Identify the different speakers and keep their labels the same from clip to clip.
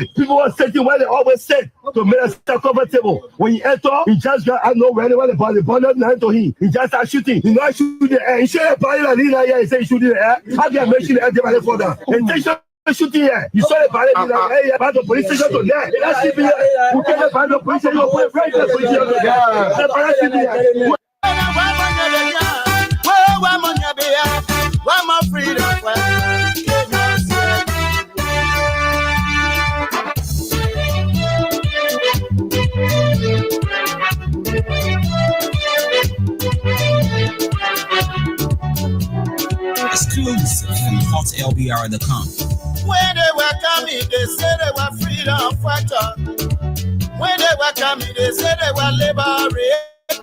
Speaker 1: country. People were sitting where they always sit to make themselves comfortable. When you enter, he just got, I know wherever the bundle nine to him. He just started shooting. He not shoot the air. He should have body like this here. He said he shoot the air. How can I mention the air to further? Intention shooting here. You saw the body like, hey, about the police station to there. That's it here. You can't find the police station. You put right the police station to there. That's why I see here. One more freedom.
Speaker 2: Exclusive from hotlbr.com.
Speaker 3: When they were coming, they said they were freedom fighters. When they were coming, they said they were liberators.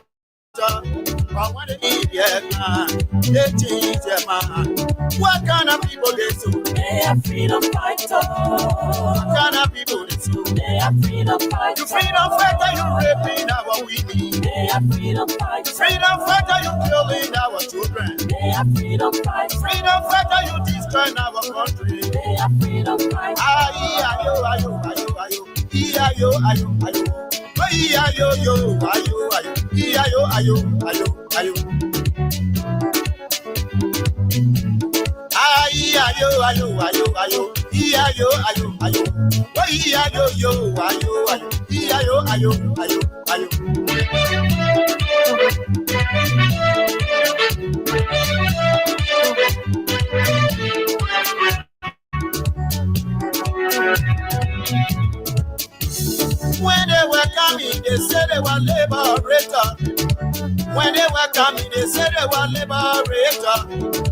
Speaker 3: But when they need their man, they change their man. What kind of people they do?
Speaker 4: They are freedom fighters.
Speaker 3: What kind of people they do?
Speaker 4: They are freedom fighters.
Speaker 3: You freedom fighter, you raping our women.
Speaker 4: They are freedom fighters.
Speaker 3: Freedom fighter, you killing our children.
Speaker 4: They are freedom fighters.
Speaker 3: Freedom fighter, you destroying our country.
Speaker 4: They are freedom fighters.
Speaker 3: Ayo, ayo, ayo, ayo, ayo, ayo, ayo. Ayo, ayo, ayo, ayo, ayo, ayo, ayo. Ayo, ayo, ayo, ayo, ayo, ayo, ayo, ayo. Ayo, yo, ayo, ayo, ayo, ayo, ayo. When they were coming, they said they were liberators. When they were coming, they said they were liberators.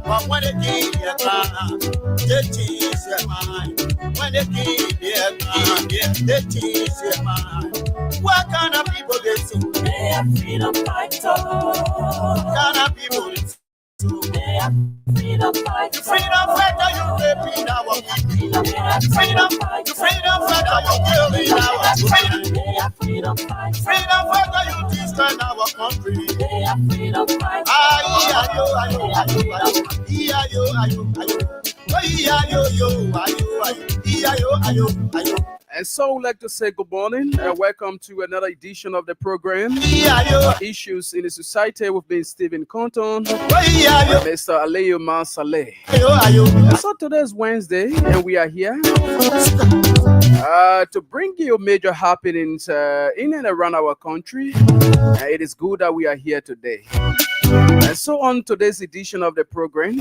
Speaker 3: But when they came their time, they changed their mind. When they came their time, they changed their mind. What kind of people they do?
Speaker 4: They are freedom fighters.
Speaker 3: What kind of people they do?
Speaker 4: They are freedom fighters.
Speaker 3: Freedom fighter, you raping our people. Freedom fighter, you killing our freedom.
Speaker 4: They are freedom fighters.
Speaker 3: Freedom fighter, you destroying our country.
Speaker 4: They are freedom fighters.
Speaker 3: Ayo, ayo, ayo, ayo, ayo, ayo, ayo.
Speaker 5: And so I'd like to say good morning and welcome to another edition of the program. Issues in the Society with me, Stephen Compton, Mr. Aleyo Mansaleh. So today's Wednesday and we are here to bring you major happenings in and around our country. It is good that we are here today. And so on today's edition of the program,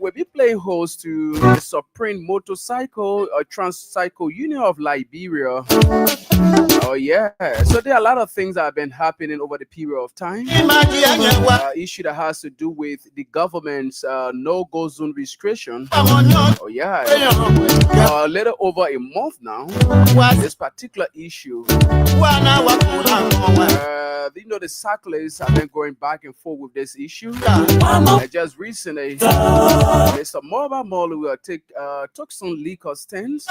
Speaker 5: we'll be playing host to the Supreme Motorcycle or Transcycle Union of Liberia. Oh yeah, so there are a lot of things that have been happening over the period of time. Issue that has to do with the government's no-go zone restriction. Oh yeah, a little over a month now. This particular issue. The cyclists have been going back and forth with this issue. Just recently, Mr. Mobile Mall will took some liquor stands.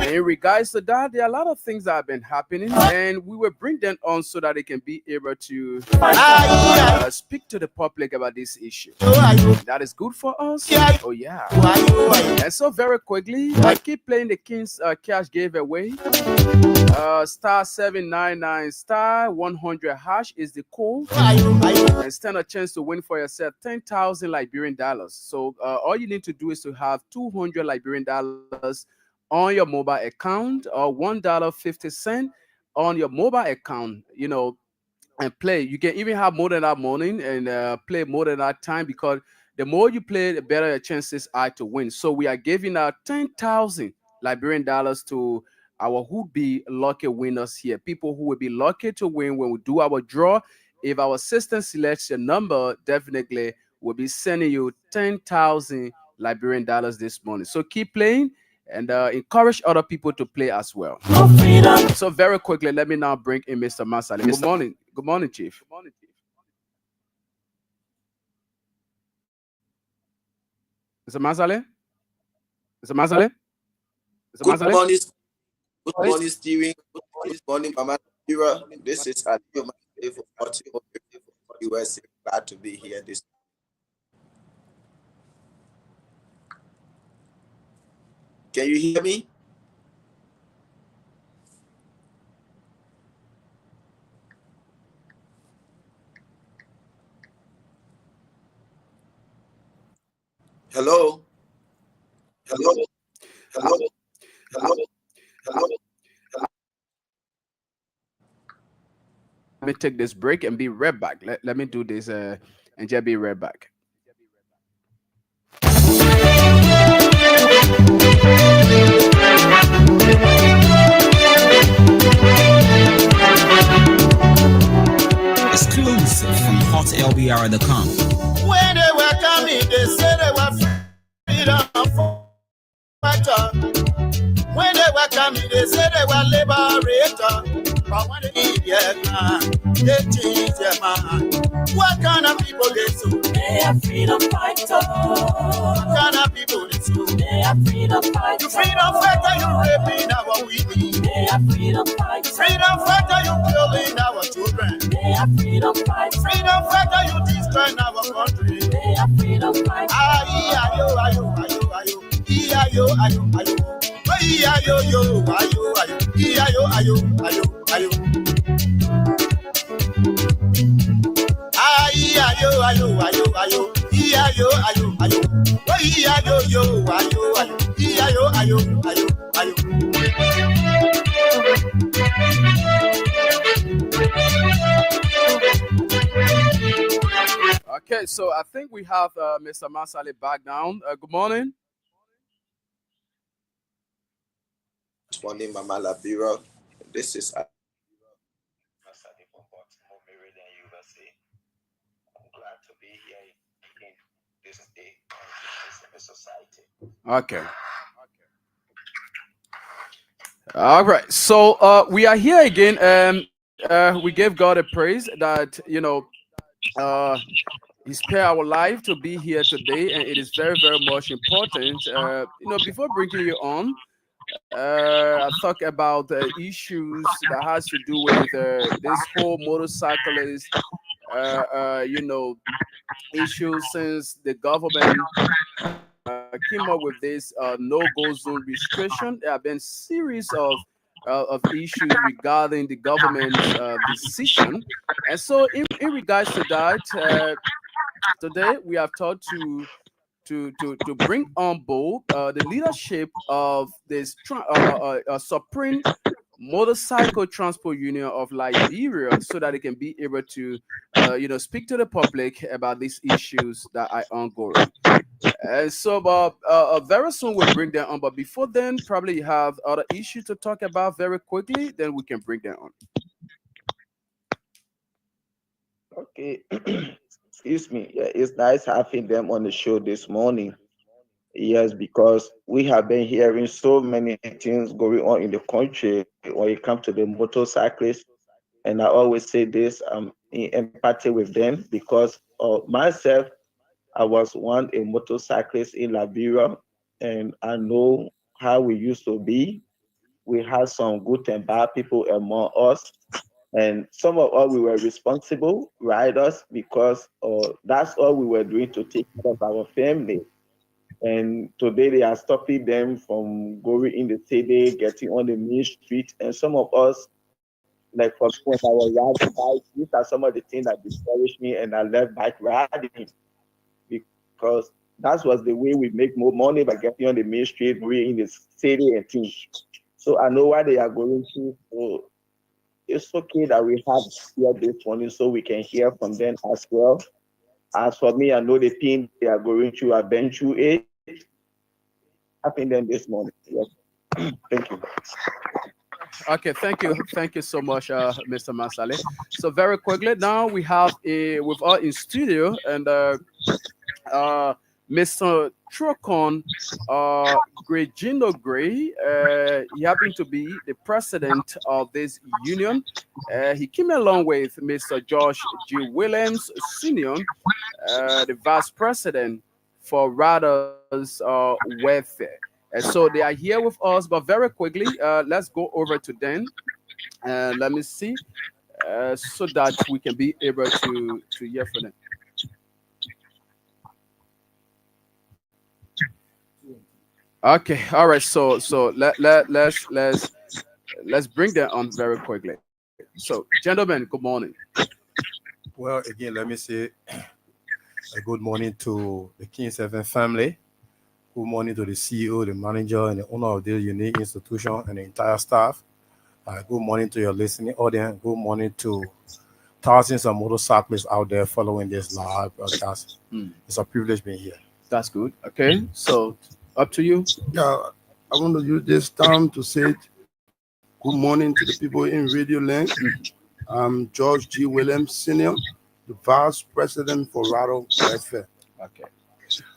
Speaker 5: In regards to that, there are a lot of things that have been happening, and we will bring them on so that they can be able to speak to the public about this issue. That is good for us. Oh yeah. And so very quickly, I keep playing the King's Cash giveaway. Star 799 star 100 hash is the code, and stand a chance to win for yourself 10,000 Liberian dollars. So all you need to do is to have 200 Liberian dollars on your mobile account or $1.50 on your mobile account, and play. You can even have more than that money and play more than that time, because the more you play, the better your chances are to win. So we are giving out 10,000 Liberian dollars to our would-be lucky winners here, people who will be lucky to win when we do our draw. If our system selects your number, definitely we'll be sending you 10,000 Liberian dollars this morning. So keep playing and encourage other people to play as well. So very quickly, let me now bring in Mr. Masale. Good morning. Good morning, Chief. Good morning, Chief. Mr. Masale? Mr. Masale? Mr.
Speaker 6: Good
Speaker 5: Masale?
Speaker 6: morning. Good morning, Steven. Good morning, Mama. This is Aliyu Masale for USA. Glad to be here this. Can you hear me? Hello? Hello? Hello? Hello? Hello?
Speaker 5: Let me take this break and be right back. Let me do this and just be right back.
Speaker 2: Exclusive from hotlbr.com.
Speaker 3: When they were coming, they said they were freedom fighter. When they were coming, they said they were liberator. But when they need their man, they change their mind. What kind of people they so?
Speaker 4: They are freedom fighters.
Speaker 3: What kind of people they so?
Speaker 4: They are freedom fighters.
Speaker 3: You freedom fighter, you raping our women.
Speaker 4: They are freedom fighters.
Speaker 3: Freedom fighter, you killing our children.
Speaker 4: They are freedom fighters.
Speaker 3: Freedom fighter, you destroying our country.
Speaker 4: They are freedom fighters.
Speaker 3: Ayo, ayo, ayo, ayo, ayo, ayo, ayo. Ayo, yo, ayo, ayo, ayo, ayo, ayo, ayo. Ayo, ayo, ayo, ayo, ayo, ayo, ayo, ayo. Ayo, yo, ayo, ayo, ayo, ayo, ayo,
Speaker 5: Okay, so I think we have Mr. Masale back down. Good morning.
Speaker 6: Good morning, Mama Labira. This is
Speaker 7: I'm glad to be here in this day in this society.
Speaker 5: Okay. All right. So we are here again, and we gave God a praise that He spared our life to be here today, and it is very, very much important. Before bringing you on, I talk about issues that has to do with this whole motorcyclist, issue since the government came up with this no-go zone restriction. There have been series of issues regarding the government's decision, and so in regards to that, today we have thought to bring on board the leadership of this Supreme Motorcycle Transport Union of Liberia, so that they can be able to speak to the public about these issues that are ongoing. And so very soon we'll bring them on, but before then, probably you have other issues to talk about very quickly, then we can bring them on.
Speaker 7: Okay. Excuse me. Yeah, it's nice having them on the show this morning. Yes, because we have been hearing so many things going on in the country when it comes to the motorcyclists. And I always say this, I'm in empathy with them because myself, I was a motorcyclist in Liberia, and I know how we used to be. We had some good and bad people among us. And some of us, we were responsible riders because that's all we were doing to take care of our family. And today they are stopping them from going in the city, getting on the main street. And some of us, like for when I was riding bike, these are some of the things that discouraged me, and I left bike riding because that was the way we make more money by getting on the main street, going in the city and things. So I know what they are going through. So it's okay that we have here this morning so we can hear from them as well. As for me, I know the pain they are going through. I've been through it. Happened them this morning. Yes. Thank you.
Speaker 5: Okay, thank you so much, Mr. Masale. So very quickly, now we have with us in studio, and Mr. Trocon Grejino Gray. He happened to be the president of this union. He came along with Mr. Josh G. Williams Sr., the vice president for Riders Welfare. And so they are here with us, but very quickly, let's go over to them. Let me see, so that we can be able to hear from them. Okay, all right. So let's bring that on very quickly. So, gentlemen, good morning.
Speaker 8: Well, again, let me say a good morning to the King 7 family. Good morning to the CEO, the manager, and the owner of this unique institution and the entire staff. Good morning to your listening audience. Good morning to thousands of motorcyclists out there following this live broadcast. It's a privilege being here.
Speaker 5: That's good. Okay, so up to you.
Speaker 9: Yeah, I want to use this time to say good morning to the people in Radio Link. I'm George G. Williams Sr., the Vice President for Rattle Welfare.
Speaker 5: Okay.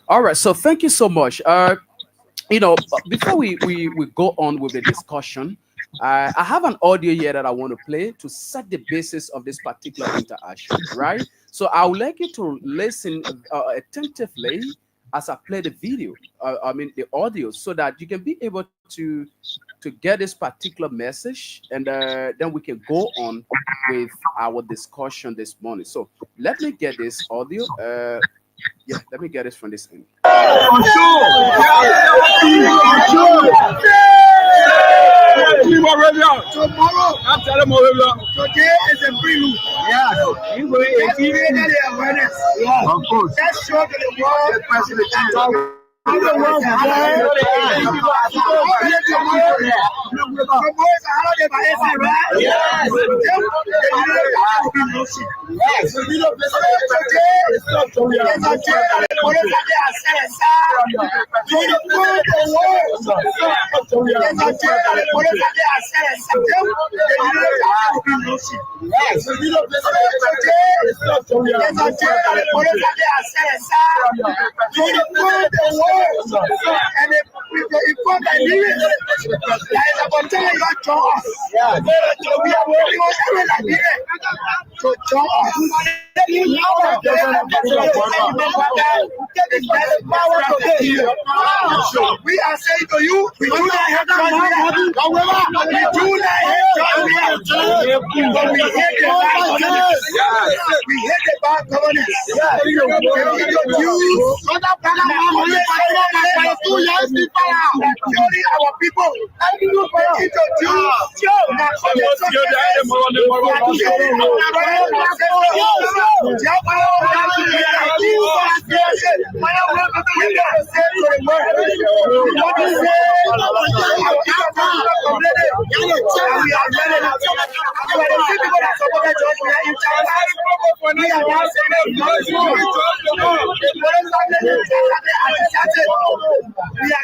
Speaker 5: All right. So thank you so much. Before we go on with the discussion, I have an audio here that I want to play to set the basis of this particular interaction, right? So I would like you to listen attentively as I play the video, the audio, so that you can be able to get this particular message, and then we can go on with our discussion this morning. So let me get this audio. Let me get this from this end.
Speaker 1: Tomorrow, today is a prelude. Yeah, you will create the awareness. Yeah, of course. Let's show to the world the president. Tomorrow is a holiday by Esther, right? Yes. And if you come and leave it, there is a potential you join us. So we are working on every Nigeria to join us. We are saying to you, we do not have Nigeria. We do not have Nigeria. But we hate the bad governance. We hate the bad governance. Our people, we are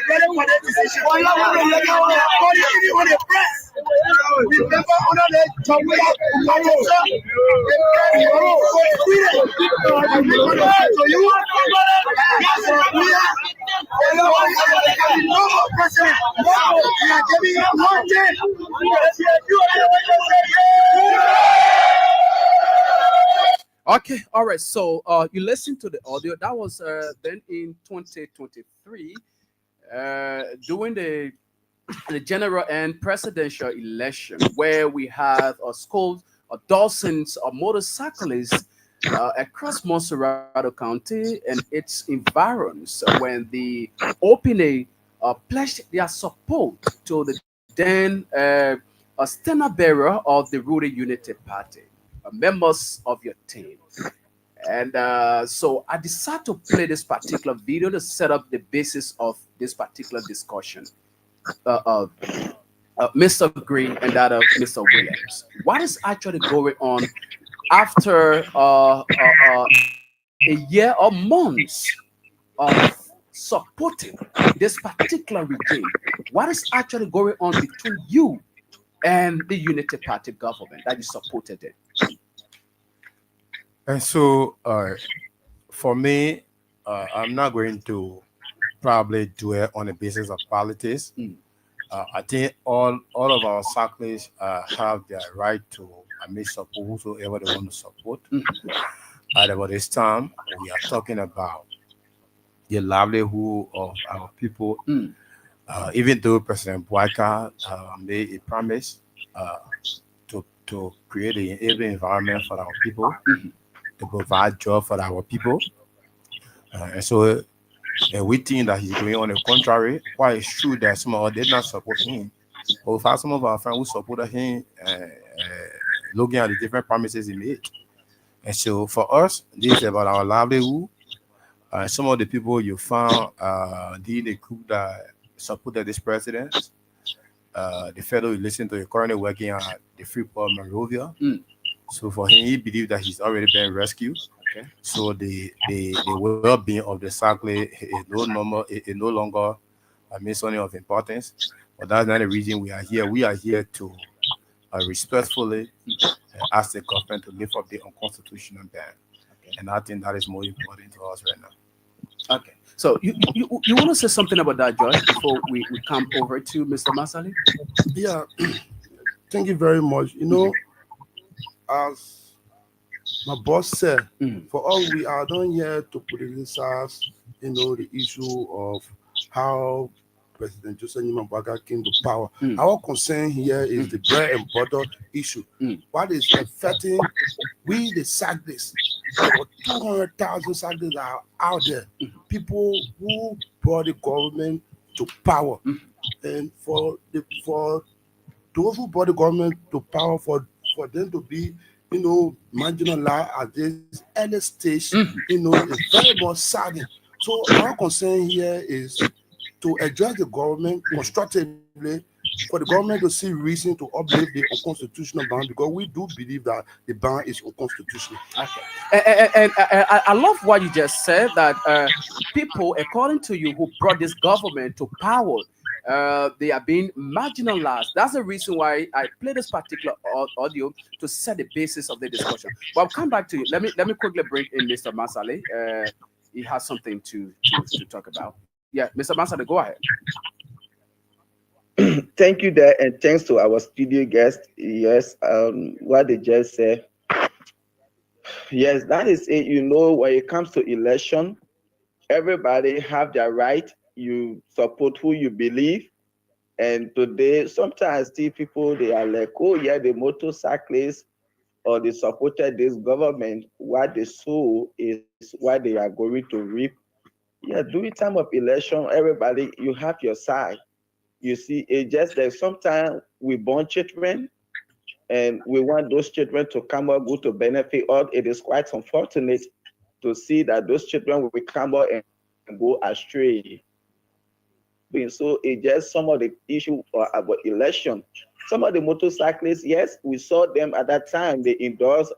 Speaker 1: ready for the decision. We never honor the job we have
Speaker 5: Okay, all right. So you listen to the audio. That was then in 2023, during the general and presidential election, where we have a school, dozens of motorcyclists across Monserrado County and its environs, when the OPNA pledged their support to the then standard bearer of the Rural Unity Party, members of your team. And so I decided to play this particular video to set up the basis of this particular discussion of Mr. Green and that of Mr. Williams. What is actually going on after a year or months of supporting this particular regime? What is actually going on between you and the Unity Party government that you supported it?
Speaker 8: And so, for me, I'm not going to probably dwell on the basis of politics. I think all of our cyclists have their right to support whosoever they want to support. At about this time, we are talking about the livelihood of our people. Even though President Boyka made a promise to create an enabling environment for our people, to provide jobs for our people. And so And we think that he's going on the contrary. Why it's true that some of us did not support him. But we found some of our friends who supported him, looking at the different promises he made. And so for us, this is about our livelihood. Some of the people you found in the group that supported this president, the fellow who listened to the currently working at the Freeport Monrovia. So for him, he believed that he's already been rescued.
Speaker 5: Okay.
Speaker 8: So the well-being of the cyclist is no longer something of importance. But that's not the reason we are here. We are here to respectfully ask the government to lift up the unconstitutional ban. Okay. And I think that is more important to us right now.
Speaker 5: Okay. So you want to say something about that, Joy, before we come over to Mr. Masali?
Speaker 9: Yeah. Thank you very much. You know, as my boss said, for all we are not here to politicize, you know, the issue of how President Joseph Nyimabaga came to power. Our concern here is the bread and butter issue. What is affecting we, the cyclists? Over 200,000 cyclists are out there. People who brought the government to power. And for those who brought the government to power, for them to be, you know, marginalized at this early stage, you know, it's very much saddening. So our concern here is to address the government constructively, for the government to see reason to uplift the unconstitutional ban, because we do believe that the ban is unconstitutional.
Speaker 5: Okay. And I love what you just said, that people, according to you, who brought this government to power, they are being marginalized. That's the reason why I play this particular audio to set the basis of the discussion. But I'll come back to you. Let me quickly bring in Mr. Masali. He has something to talk about. Yeah, Mr. Masali, go ahead.
Speaker 7: Thank you there, and thanks to our studio guest. Yes, what they just said. Yes, that is it. You know, when it comes to election, everybody have their right. You support who you believe. And today, sometimes see people, they are like, oh yeah, the motorcyclists, or they supported this government. What they sow is what they are going to reap. Yeah, during time of election, everybody, you have your side. You see, it's just that sometimes we born children and we want those children to come up good to benefit us. It is quite unfortunate to see that those children will come up and go astray. So it's just some of the issue about election. Some of the motorcyclists, yes, we saw them at that time. They endorsed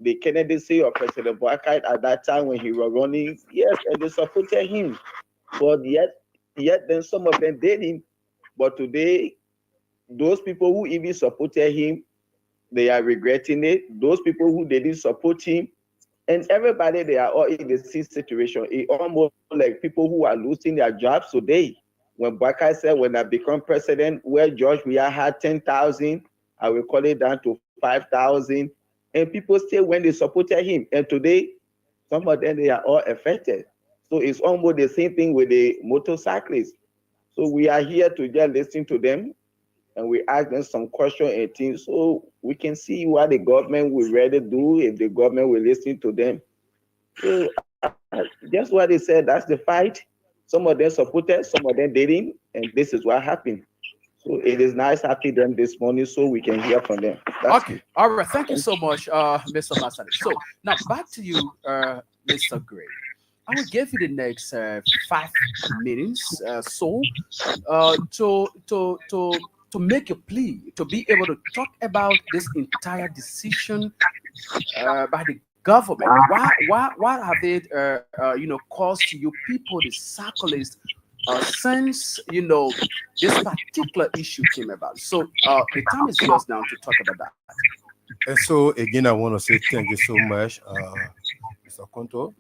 Speaker 7: the candidacy of President Boakai at that time when he was running. Yes, and they supported him. But yet then some of them didn't. But today, those people who even supported him, they are regretting it. Those people who didn't support him, and everybody, they are all in the same situation. It's almost like people who are losing their jobs today. When Boakai said, when I become president, where George Weah had 10,000, I will call it down to 5,000. And people still, when they supported him, and today, some of them, they are all affected. So it's almost the same thing with the motorcyclists. So we are here to just listen to them, and we ask them some questions and things, so we can see what the government will really do, if the government will listen to them. So just what they said, that's the fight. Some of them supported, some of them didn't, and this is what happened. So it is nice having them this morning so we can hear from them.
Speaker 5: Okay. All right. Thank you so much, Mr. Masali. So now back to you, Mr. Gray. I will give you the next 5 minutes to make a plea, to be able to talk about this entire decision by the government. What have it caused you people, the cyclists, since this particular issue came about? So the time is yours now to talk about that.
Speaker 8: And so again, I want to say thank you so much, Mr. Konto.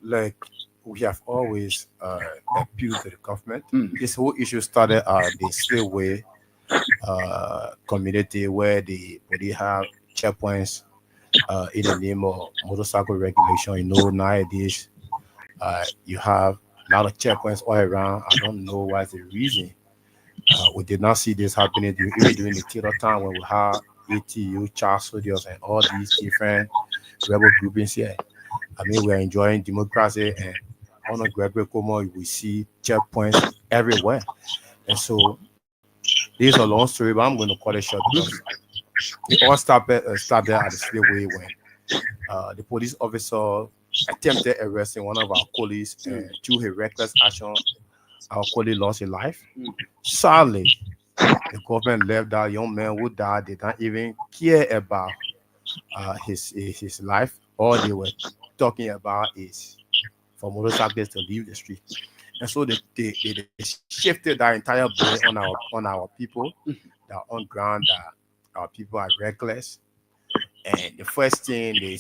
Speaker 8: Like we have always appealed to the government. This whole issue started at the Slipway community, where they have checkpoints in the name of motorcycle regulation. Nowadays you have a lot of checkpoints all around. I don't know what's the reason. We did not see this happening during the theater time when we had ATU, child soldiers, and all these different rebel groupings here. I mean, we're enjoying democracy, and on a Gregory Como, we see checkpoints everywhere. And so this is a long story, but I'm going to cut it short because it all started at the slave when the police officer attempted arresting one of our colleagues, and through his reckless action, our colleague lost his life. Sadly, the government left that young man who died. They don't even care about his life. All they were talking about is for motorcyclists to leave the street. And so they shifted that entire blame on our people that on ground that our people are reckless. And the first thing the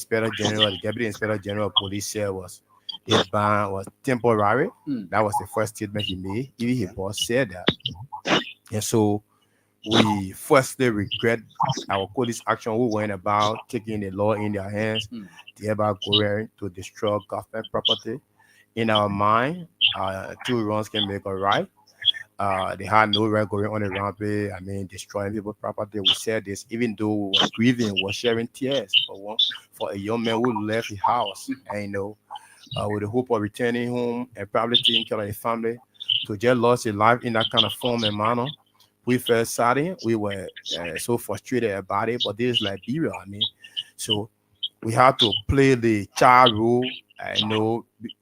Speaker 8: Deputy Inspector General of Police said was this ban was temporary. That was the first statement he made. Even his boss said that. And so we firstly regret our police action who went about taking the law in their hands, thereby going to destroy government property. In our mind, 2 wrongs can make a right. They had no right going on the rampage. I mean, destroying people's property. We said this, even though we were grieving, we were sharing tears for a young man who left his house, and with the hope of returning home and probably taking care of his family, to just lost his life in that kind of form and manner. We felt saddened. We were so frustrated about it, but this is Liberia. I mean, so we had to play the child role.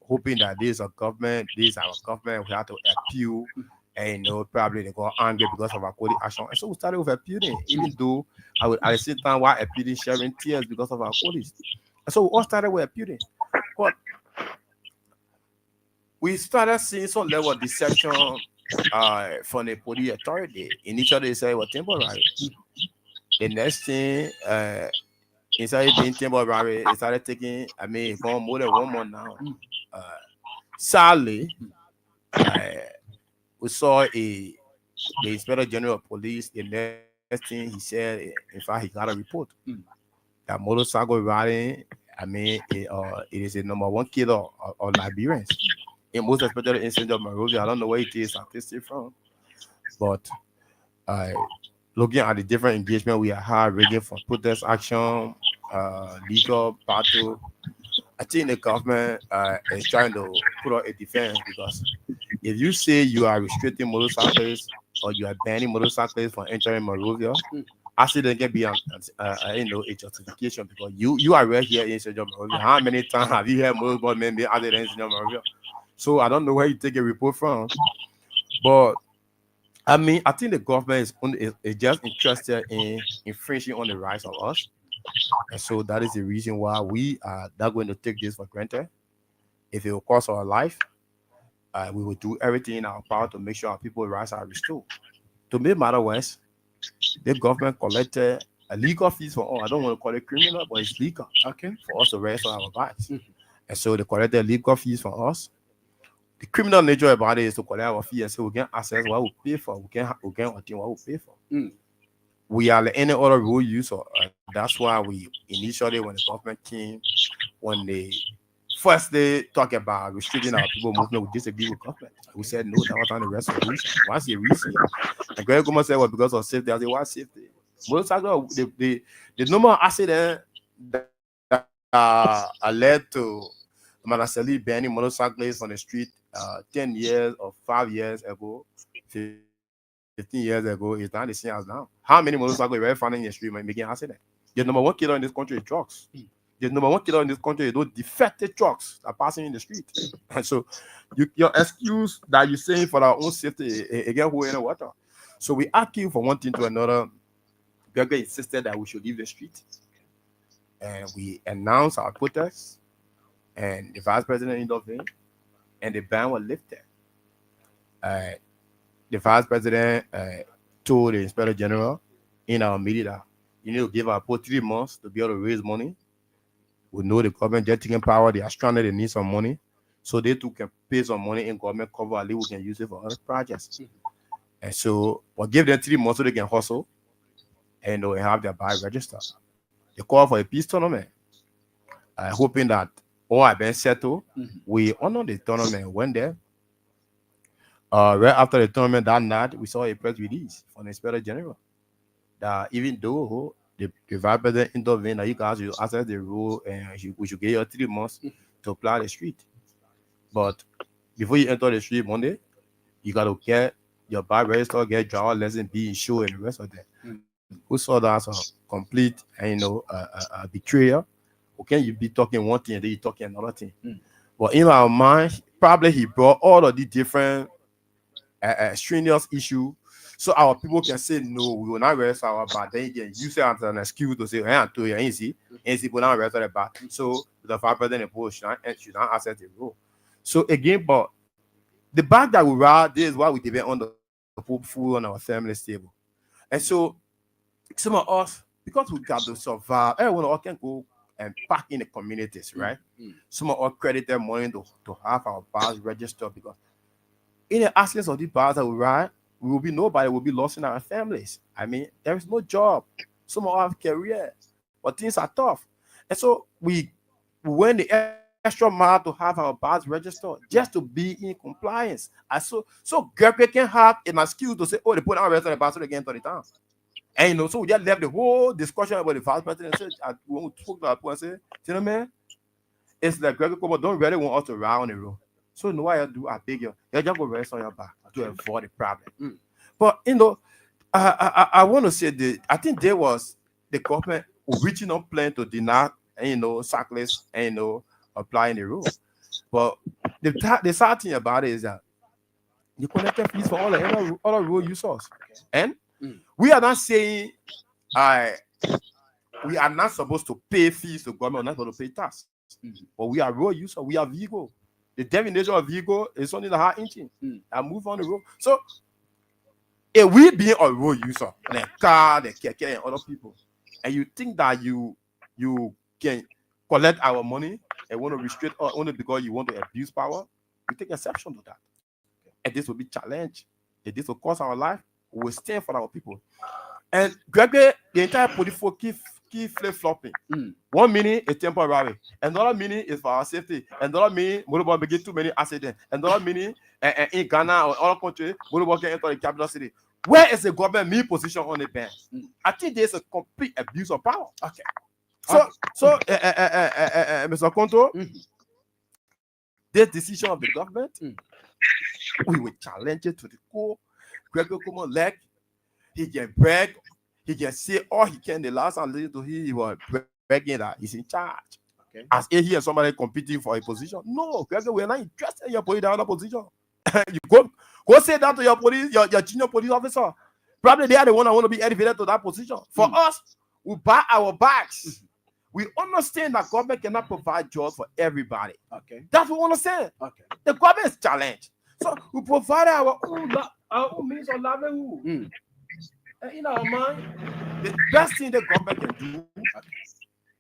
Speaker 8: Hoping that this is our government. We have to appeal. And probably they got angry because of our coding action. And so we started with appealing, even though I would at the same time while appealing, sharing tears because of our coding. And so we all started with appealing. But we started seeing some level of deception from the police authority. Initially they said it was temporary. The next thing, instead of being temporary, they started taking, it's going more than 1 month now. Sadly, we saw the Inspector General of Police. The next thing he said, in fact, he got a report that motorcycle riding, it is a number 1 killer of Liberians. In most especially incident of Monrovia, I don't know where it is statistic from, but looking at the different engagement we had, ranging from protest action, legal battle, I think the government is trying to put out a defense, because if you say you are restricting motorcyclists or you are banning motorcyclists from entering Monrovia, accident can be a justification, because you are right here in St. John Monrovia. How many times have you heard motorcycle men be accidents in Monrovia? So I don't know where you take a report from, but I think the government is just interested in infringing on the rights of us. And so that is the reason why we are not going to take this for granted. If it will cost our life, we will do everything in our power to make sure our people's rights are restored. To make matter worse, the government collected a legal fees for all. I don't want to call it criminal, but it's legal. Okay, for us to rest on our backs. And so they collected legal fees for us. The criminal nature about it is to collect our fee and say we can access what we pay for. We can what we pay for. We are like any other rule user. That's why we initially, when the government came, when they first they talk about restricting our people movement, we disagree with government. We said no, that was on the resolution. What's the reason? And Greg Goma said, well, because of safety. I said, why safety? Motorcycle, the number of accidents that led to Manaseli banning motorcyclists on the street 10 years or 5 years ago, 15 years ago, is not the same as now. How many motorcycles you ever found in the street making accident? The number 1 killer in this country is drugs. The number 1 killer in this country is those defective trucks that are passing in the street. And so your excuse that you're saying for our own safety, again, who in the water. So we argue for one thing to another. Gregor insisted that we should leave the street. And we announced our protest, and the vice president intervened, and the ban was lifted. The vice president told the inspector general in our meeting that you need to give our poor 3 months to be able to raise money. We know the government just taking power, they are stranded, they need some money. So they too can pay some money in government cover, at least we can use it for other projects. And so we'll give them 3 months so they can hustle and they'll have their buy register. They call for a peace tournament, hoping that all have been settled. We honor the tournament, went there. Right after the tournament that night, we saw a press release from the Inspector General that even though the vice president intervened, that you guys will access the rule and we should give you 3 months to apply the street. But before you enter the street Monday, you got to get your bar register, get driver license, be insured, and the rest of that. Who saw that as a complete, a betrayal? How can you be talking one thing and then you talking another thing? But in our mind, probably he brought all of the different strenuous issue, so our people can say no, we will not register our bar. Then again, use it as an excuse to say, "Hey, to you, easy, but not register the bar." So the vice president should not access the rule. So again, but the bag that we ride, this is why we depend on the food on our family table. And so some of us, because we got to survive, everyone else can go and pack in the communities, right? Some of us credit their money to have our bars registered, because in the absence of the bars that we ride, we will be nobody, will be lost in our families. I mean, there is no job. Some of us have career, but things are tough. And so we went the extra mile to have our bars registered just to be in compliance. And so Gregory can have an excuse to say, oh, they put our register bars again 30 times. And so we just left the whole discussion about the vice president. When we spoke to our point, I said, gentlemen, it's like Gregory Como don't really want us to ride on the road. So know what you do, I beg you just go rest on your back to avoid the problem. But I want to say that I think there was the government original plan to deny cyclists and applying the rule. But the sad thing about it is that you collected fees for all the other road users. And we are not saying we are not supposed to pay fees to government, not supposed to pay tax. But we are road users, we are vehicle. The definition of vehicle is only the high engine and move on the road. So if we being a road user, the car, the keke, and other people, and you think that you can collect our money and want to restrict us only because you want to abuse power, we take exception to that. And this will be challenged. If this will cost our life, we will stand for our people. And Gregory, the entire political keep flip-flopping. 1 minute is temporary, another minute is for our safety, another minute motorbike begin too many accidents, another minute in Ghana or other countries, motorbike can enter the capital city. Where is the government mean position on the bench? I think there's a complete abuse of power. Okay. So Mr. Konto, this decision of the government, we will challenge it to the core. Gregory Como leg, he can brag, he can say all he can. The last time I listened to him, he was bragging that he's in charge. Okay. As if he and somebody competing for a position. No, Gregory, we're not interested in your police down position. You go say that to your police, your junior police officer. Probably they are the one that want to be elevated to that position. For us, we buy our bags. We understand that government cannot provide jobs for everybody. Okay, that's what we understand. Okay, the government is challenged, so we provide our own means of livelihood. And in our mind, the best thing the government can do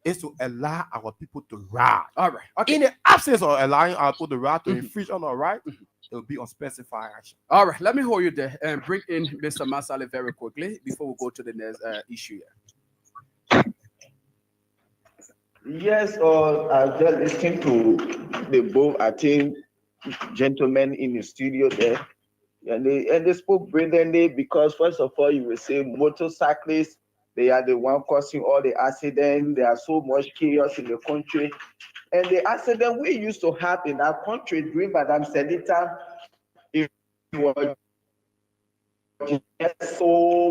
Speaker 8: is to allow our people to ride. All right. Okay. In the absence of allowing our people to ride, to infringe on our right, it will be unspecified action. All right. Let me hold you there and bring in Mr. Masale very quickly before we go to the next issue here.
Speaker 7: Yes, I just listened to the both, I think, gentlemen in the studio there. And they spoke brilliantly, because first of all, you will say motorcyclists, they are the one causing all the accidents. There are so much chaos in the country. And the accident we used to have in our country during Madame Selita, it was just so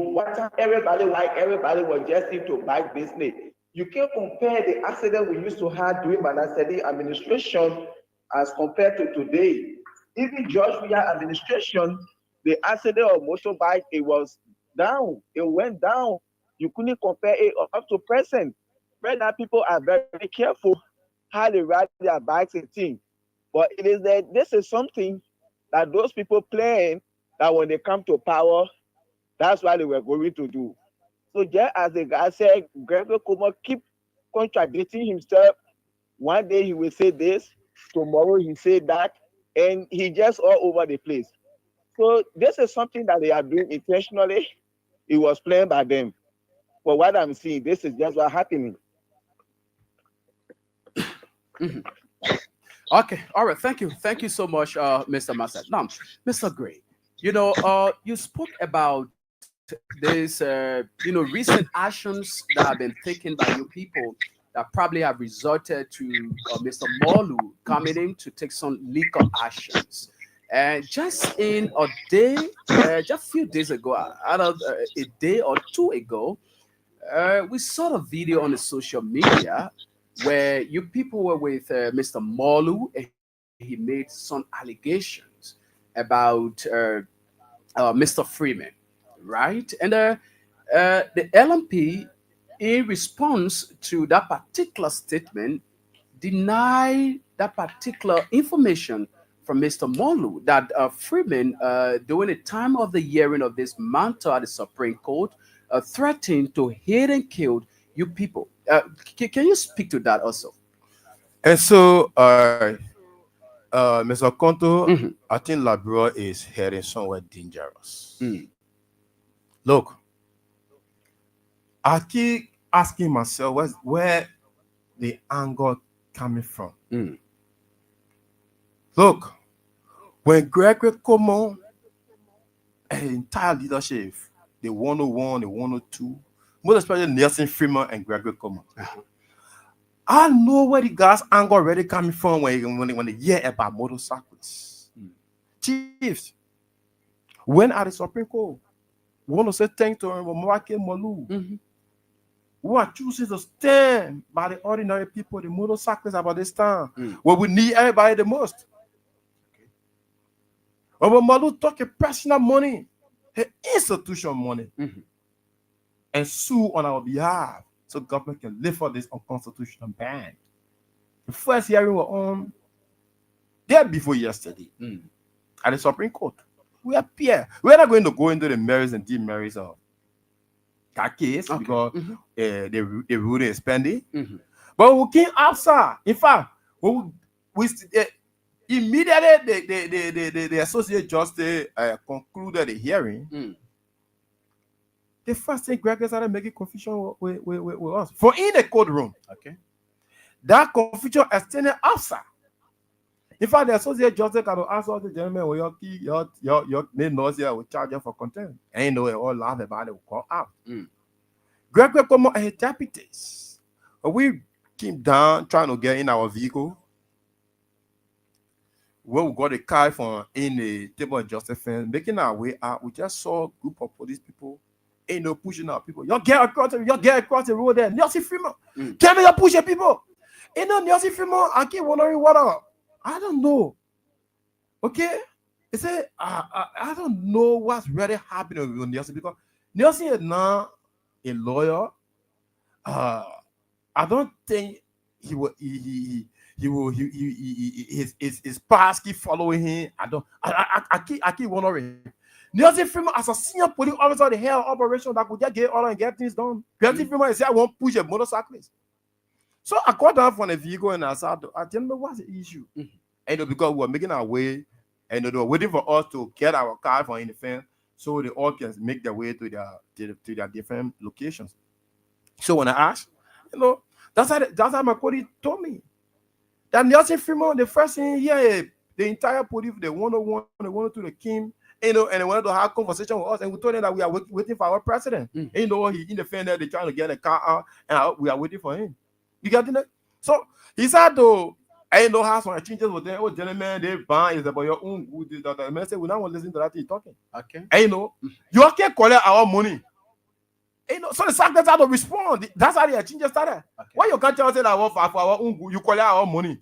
Speaker 7: what everybody was just into bike business. You can't compare the accident we used to have during Madame Selita administration as compared to today. Even George Weah administration, the accident of motorbike, it was down. It went down. You couldn't compare it up to present. Right now, people are very careful how they ride their bikes and things. But it is that this is something that those people plan that when they come to power, that's what they were going to do. So just as the guy said, Gregory Como keep contradicting himself. One day he will say this, tomorrow he say that, and he just all over the place. So this is something that they are doing intentionally. It was planned by them. But what I'm seeing, this is just what happening.
Speaker 5: Okay, all right. Thank you so much, Mr. Masad. Now, Mr. Gray, you spoke about this, recent actions that have been taken by you people that probably have resulted to Mr. Molu coming in to take some legal actions. And just in a day, just a few days ago, a day or two ago, we saw a video on the social media where you people were with Mr. Molu, and he made some allegations about Mr. Freeman, right? And the LMP, in response to that particular statement, denied that particular information from Mr. Molu that Freeman, during the time of the hearing of this matter at the Supreme Court, threatened to hit and kill you people. Can you speak to that also?
Speaker 8: And so, Mr. Konto, I think Labrador is heading somewhere dangerous. Look, I keep asking myself where the anger coming from. Look, when Gregory Coleman and the entire leadership, the 101, the 102, most especially Nelson Freeman and Gregory Coleman, I know where the guys' anger already coming from when they hear about motorcycles. Chiefs, when at the Supreme Court, we want to say thank to Mwake Molu, who are choosing to stand by the ordinary people, the motorcyclists about this time, where we need everybody the most. When Molu talking personal money, her institution money, and sue on our behalf, so government can lift up this unconstitutional ban. The first hearing was on day before yesterday at the Supreme Court. We appear. We're not going to go into the merits and demerits of that case because the ruling is pending. But we came outside. In fact, we immediately the Associate Justice concluded the hearing. The first thing Greg started making confusion with us. For in the courtroom, that confusion extended outside. In fact, the Associate Justice can ask all the gentlemen, well, your name knows here, will charge you for contempt. And you know, they all laugh about it, will call out. Greg come on and deputies. We came down trying to get in our vehicle. When we got a car from in the table of justice fence, making our way out, we just saw a group of police people. Ain't no pushing out people. You get across the road there. Nelson Freeman. Tell me you're pushing people. Ain't no Nelson Freeman. I keep wondering what up. I don't know. Okay? They say I don't know what's really happening with Nelson because Nelson is not a lawyer. I don't think he will his past keep following him. I keep wondering. Nelson Freeman, as a senior police officer, the head of operation that could just get order and get things done. Nelson Freeman said, I won't push a motorcyclist. So I got down from the vehicle and I said, I didn't know what's the issue. And because we were making our way and they were waiting for us to get our car from in the fence so they all can make their way to their different locations. So when I asked, that's how my colleague told me. That Nelson Freeman, the first thing here, the entire police, the 101, the 102, the Kim, and they wanted to have a conversation with us, and we told them that we are waiting for our president. And he in the fence there, they're trying to get the car out, and we are waiting for him. You got it? So he said, though, I know how some changes with them. Oh, gentlemen, they ban is about your own good. The man said, we don't want to listen to that thing talking. Okay. And you can't collect our money. So the secretary had to respond. That's how the exchange started. Okay. Why you can't tell us that for our own good, you collect our money?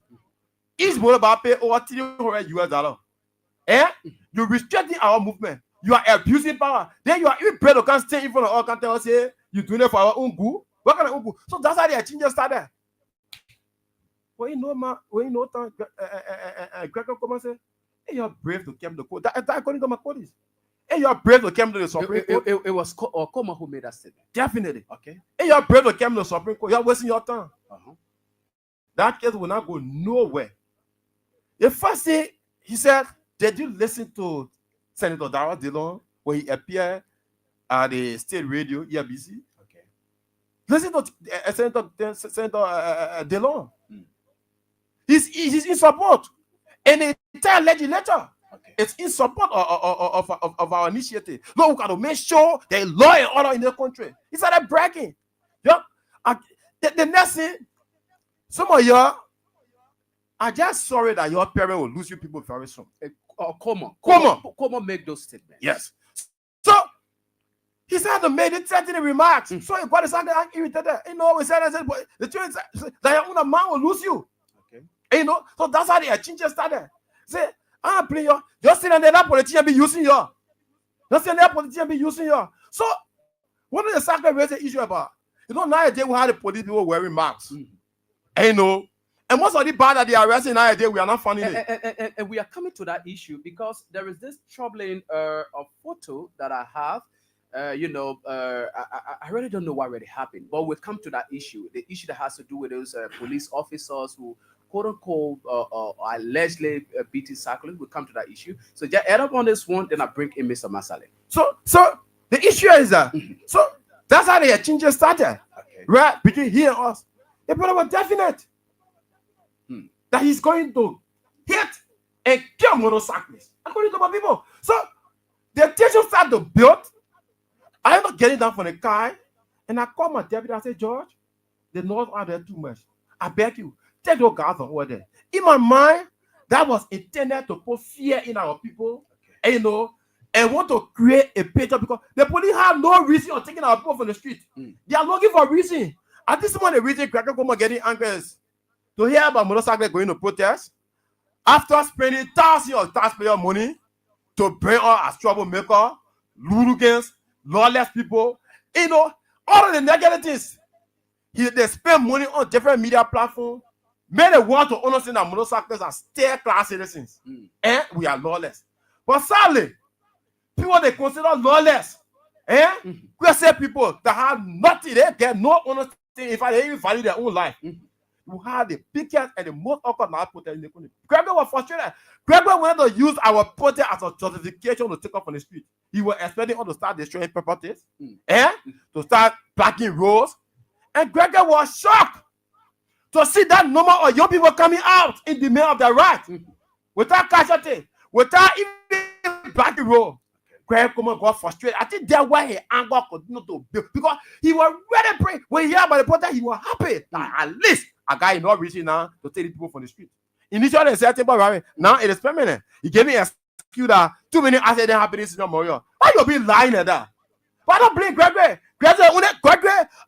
Speaker 8: Each money about pay over $300. You're restricting our movement. You are abusing power. Then you are even prepared to come stay in front of our country and say you're doing it for our own good. What kind of own good? So that's how the exchange started. When you know, Greco come and say, hey, you're brave to come to court. That according to my police. Hey, you're brave to come to the Supreme Court.
Speaker 5: It was Koma who made that statement.
Speaker 8: Definitely. Okay. Hey, you're brave to come to the Supreme Court. You're wasting your time. That case will not go nowhere. The first thing he said, did you listen to Senator Darrell Dillon when he appeared at the state radio, ERBC? Okay. Listen to Senator Dillon. He's in support. And the entire legislature is in support of our initiative. No, we got to make sure there's law and order in the country. He started bragging. The next thing, Some of y'all are just sorry that your parent will lose you people very soon.
Speaker 5: Como make those statements.
Speaker 8: Yes. So he said to make it certain remarks. So he got his anger irritated. You know, we said but the truth is that your own man will lose you.
Speaker 5: Okay.
Speaker 8: You know, so that's how the exchange started. Say, please, you just sitting there, that politician be using you. Just sitting there, politician be using you. So what is the sacred raise the issue about? You know, nowadays we have the police people wearing masks. You know, and most of the bad that they are arresting nowadays, we are not finding it.
Speaker 5: And we are coming to that issue because there is this troubling a photo that I have. I really don't know what really happened, but we'll come to that issue. The issue that has to do with those police officers who, quote unquote, allegedly beating cyclists. We'll come to that issue. So just add up on this one, then I bring in Mr. Masale.
Speaker 8: So the issue is that, so that's how the exchange started, right? Between he and us. The brother was definite that he's going to hit and kill motorcyclists, according to my people. So the tension started to build. I ended up getting down from the car, and I called my deputy. I said, George, the noise out there too much. I beg you, take those guys over there. In my mind, that was intended to put fear in our people, and, you know, and want to create a picture because the police have no reason of taking our people from the street. They are looking for a reason. At this moment, the reason Cracker Como getting angry is to hear about motorcycle going to protest after spending thousands of taxpayer money to bring us as troublemaker, hooligans, lawless people, you know, all of the negatives. They spend money on different media platforms, made a want to understand that motorcyclists are still class citizens, and we are lawless. But sadly, people they consider lawless, we say people that have nothing, they get no understanding. In fact, they even value their own life. You have the biggest and the most awkward protest in the country. Gregor was frustrated. Gregor wanted to use our protest as a justification to take off on the street. He was expecting us to start destroying properties, to start blocking roads. And Gregor was shocked to see that number of young people coming out in the middle of the right without casualty, without even blocking roads. Greg Como got frustrated. I think that's why his anger continued to build because he was ready to pray. When he heard about the protest, he was happy. Like, at least a guy is not reaching now to take the people from the street. Initially, he said, now it is permanent. He gave me an excuse that too many accidents happening in Memorial. Why you be lying at that? Why don't blame Gregory? Gregory,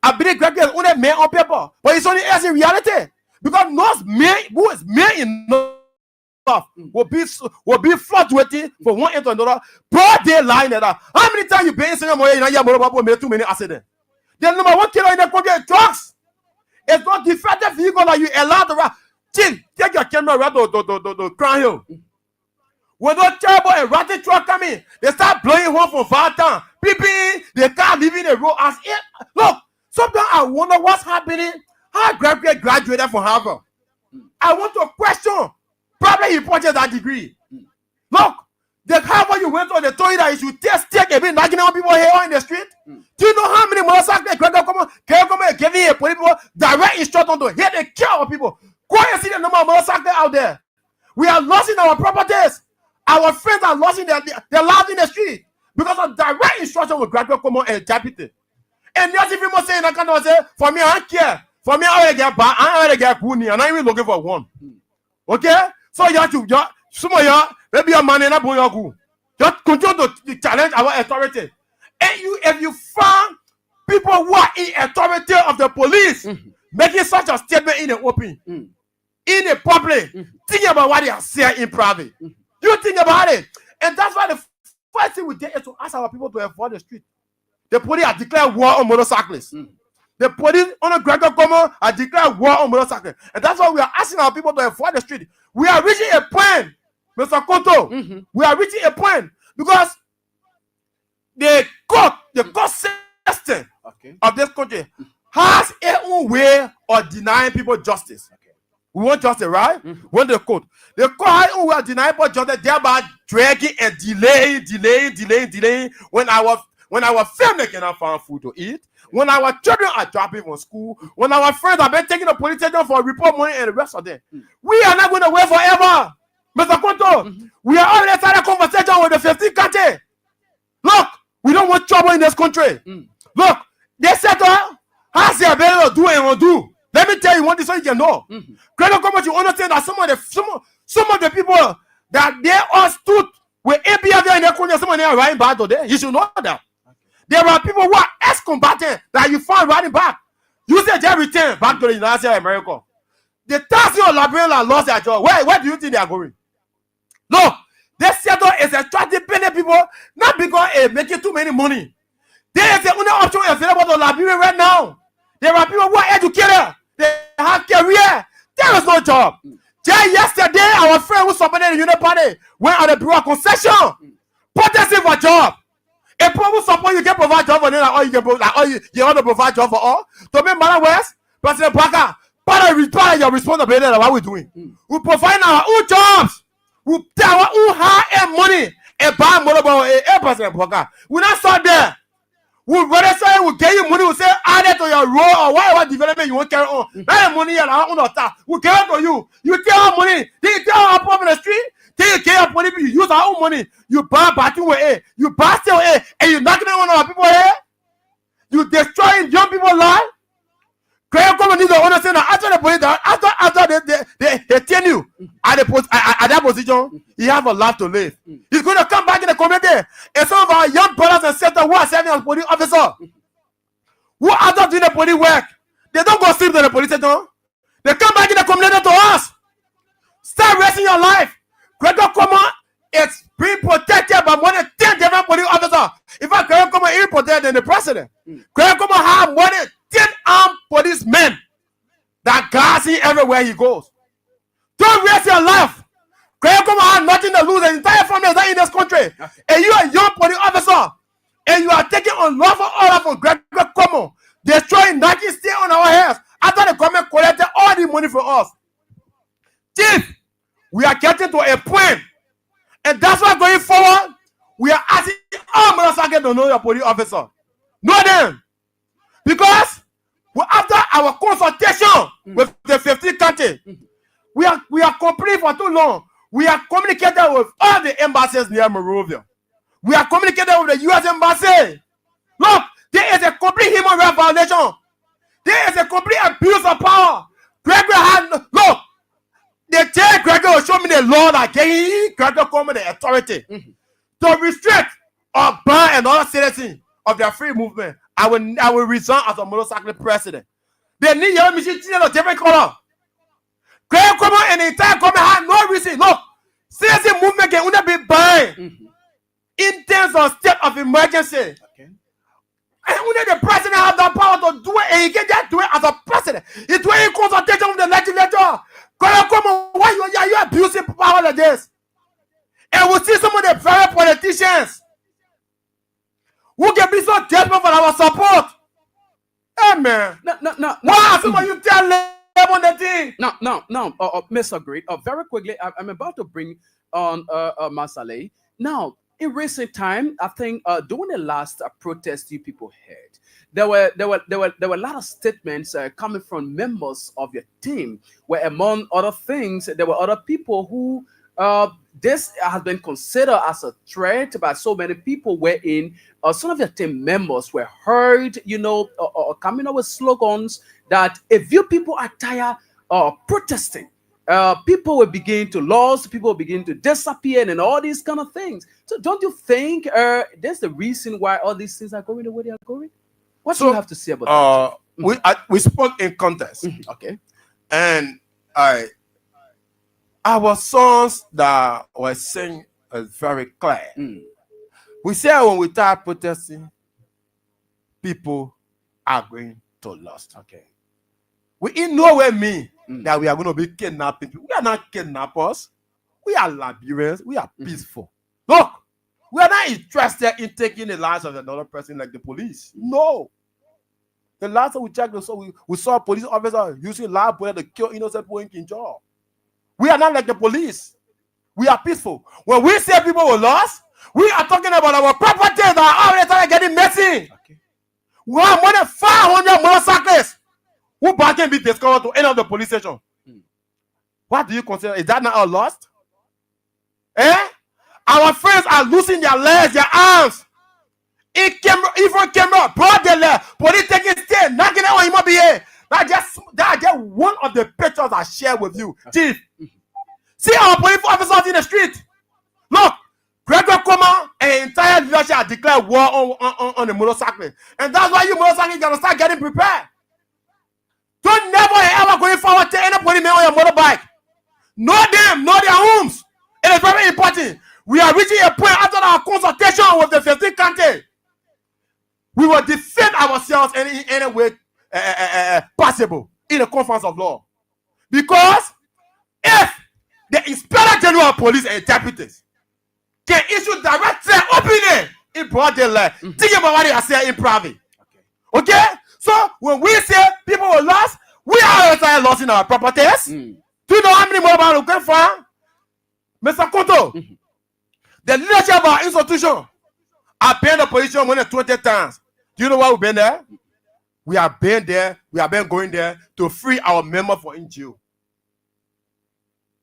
Speaker 8: I believe Gregory is only man on paper, but it's only as in reality. Because not man who is man enough will be fluctuating from one end to another. Broad day lying at that. How many times you been in Memorial and you made too many accidents? The number one killer in the country is drugs. It's not defective vehicle that you allowed to run. Take your camera around the Crown Hill. When those terrible erratic truck come in, they start blowing home from far town. People, they can't live in the road as it. Look, sometimes I wonder what's happening. How Gregory graduated from Harvard. I want to question. Probably he purchased that degree. Look, the Harvard you went on, they told you that you should take a bit, knocking out people here in the street. Do you know how many motorcycles Gregory come and giving a people direct instruction to hit and kill our people? Go and see the number of motorcycles out there. We are losing our properties. Our friends are losing their lives in the street because of direct instruction with Gregory Como and deputy. And there's even more saying that kind of say, for me, I don't care. For me, I already get Kuni, and I'm even looking for one. Okay? So you have to, some of y'all, maybe your money not going to just continue to challenge our authority. And if you find people who are in authority of the police making such a statement in the open, in the public, think about what they are saying in private. You think about it. And that's why the first thing we did is to ask our people to avoid the street. The police have declared war on motorcyclists. The police on the Gregory Como have declared war on motorcyclists. And that's why we are asking our people to avoid the street. We are reaching a point, Mr. Koto. We are reaching a point because the court system of this country has its own way of denying people justice. We want justice, right? We want the court. The court has its own way of denying people justice, thereby dragging and delaying. When our family cannot find food to eat, when our children are dropping from school, when our friends have been taking the police station for report money and the rest of them, we are not going to wait forever, Mr. Koto. We are already starting a conversation with the 15 country. Look, we don't want trouble in this country. Look, they said to us, how's the ability to do and will do? Let me tell you one thing so you can know. Greater Como, you understand that some of the people that they all stood with APF in their country, some of them are riding back today. You should know that. There are people who are ex-combatants that you find riding back. You say they return back to the United States of America. The thousands of Liberians lost their job. Where do you think they are going? No, this sector is attracting many people, not because it's making too many money. There is the only option available to Liberia right now. There are people who are educated. They have career. There is no job. Just yesterday, our friend who supported the Union Party went on the Bureau of Concession, protesting for job. A people support you can provide job for them, like all you can you want to provide job for all. To me, Madam West, President Parker, part of your responsibility of what we're doing. We provide our own jobs. We pay our own high-end money and buy mobile President Parker. We're not start there. We'll rather say we'll get you money, we'll say add it to your role or whatever development you want to carry on. That money and our own attack. We'll give it to you. You take our money. Then you take our up in the street. Then you get your money, you use our own money. You buy batting with A. You buy still A. And you knocking on our people here. You destroying young people's lives. Craig Coleman needs to understand that after the police, after they tell you at that position, he have a life to live. He's going to come back in the community. And some of our young brothers and sisters who are serving as police officers, who are out doing the police work, they don't go sleep in the police station. They come back in the community to us. Start risking your life. Craig Coleman is being protected by more than 10 different police officers. In fact, Craig Coleman is protected than the president. Craig Coleman has more than 10 armed policemen that guards him everywhere he goes. Don't waste your life. Craig Coleman has nothing to lose. The entire family is not in this country. And you are a young police officer. And you are taking unlawful order from Craig Coleman, destroying Nike State on our heads after the government collected all the money from us. Chief, we are getting to a point. And that's why going forward, we are asking all motorcycles to know your police officer. Know them. Because after our consultation with the 15 countries, we are complete for too long. We are communicating with all the embassies near Monrovia. We are communicating with the U.S. Embassy. Look, there is a complete human rights violation. There is a complete abuse of power. Gregory had look. They tell Gregory will show me the law that gave Gregory Coleman the authority to restrict or ban another citizen of their free movement. I will resign as a motorcycle president. They need your machine to a different color. Gregory Coleman and the entire government have no reason. Look, citizen movement can only be banned in terms of state of emergency. Okay. And only the president has the power to do it, and he can just do it as a president. He's doing in consultation with the legislature. Gregory Coleman, why you abusing power like this? And we see some of the very politicians who can be so desperate for our support. Hey, man. No. Why are some of you tell them on the thing?
Speaker 5: No, Mr. Great. Very quickly, I'm about to bring on Masale. Now, in recent time, I think during the last protest you people had, there were a lot of statements coming from members of your team, where among other things, there were other people who this has been considered as a threat by so many people, wherein some of your team members were heard, coming up with slogans that if you people are tired of protesting, people will begin to lose, people will begin to disappear, and all these kind of things. So don't you think that's the reason why all these things are going the way they are going? What do you have to say about that?
Speaker 8: We spoke in contest.
Speaker 5: Okay.
Speaker 8: And our songs that were saying is very clear. We say when we start protesting, people are going to lose.
Speaker 5: Okay.
Speaker 8: We in no way mean that we are going to be kidnapping people. We are not kidnappers. We are Liberians. We are peaceful. Look, we are not interested in taking the lives of another person like the police. No. The last time we checked, we saw police officers using loud bullets to kill innocent people in Kinjal. We are not like the police. We are peaceful. When we say people were lost, we are talking about our property that are already started getting messy. Okay. We have more than 500 motorcyclists who can be discovered to end up the police station. What do you consider? Is that not a loss? Our friends are losing their legs, their arms. Even camera, broad their leg. Police taking stay, knocking out on him up here. That's just one of the pictures I share with you, Chief. See our police officers in the street. Look, Gregor Koma and entire leadership have declared war on the motorcyclists. And that's why you motorcyclists gotta start getting prepared. Don't never ever going forward to anybody man on your motorbike. Know them, know their homes. It is very important. We are reaching a point after our consultation with the 15 countries. We will defend ourselves in any way possible in a conference of law. Because if the Inspector General of Police and deputies can issue direct opinion in broad daylight, think about what they are saying in private. Okay? So when we say people were lost, we are also losing our properties. Do you know how many mobile we can find? Mr. Koto, the leadership of our institution have been in the position more than 20 times. Do you know why we've been there? We have been there, we have been going there to free our members for in jail.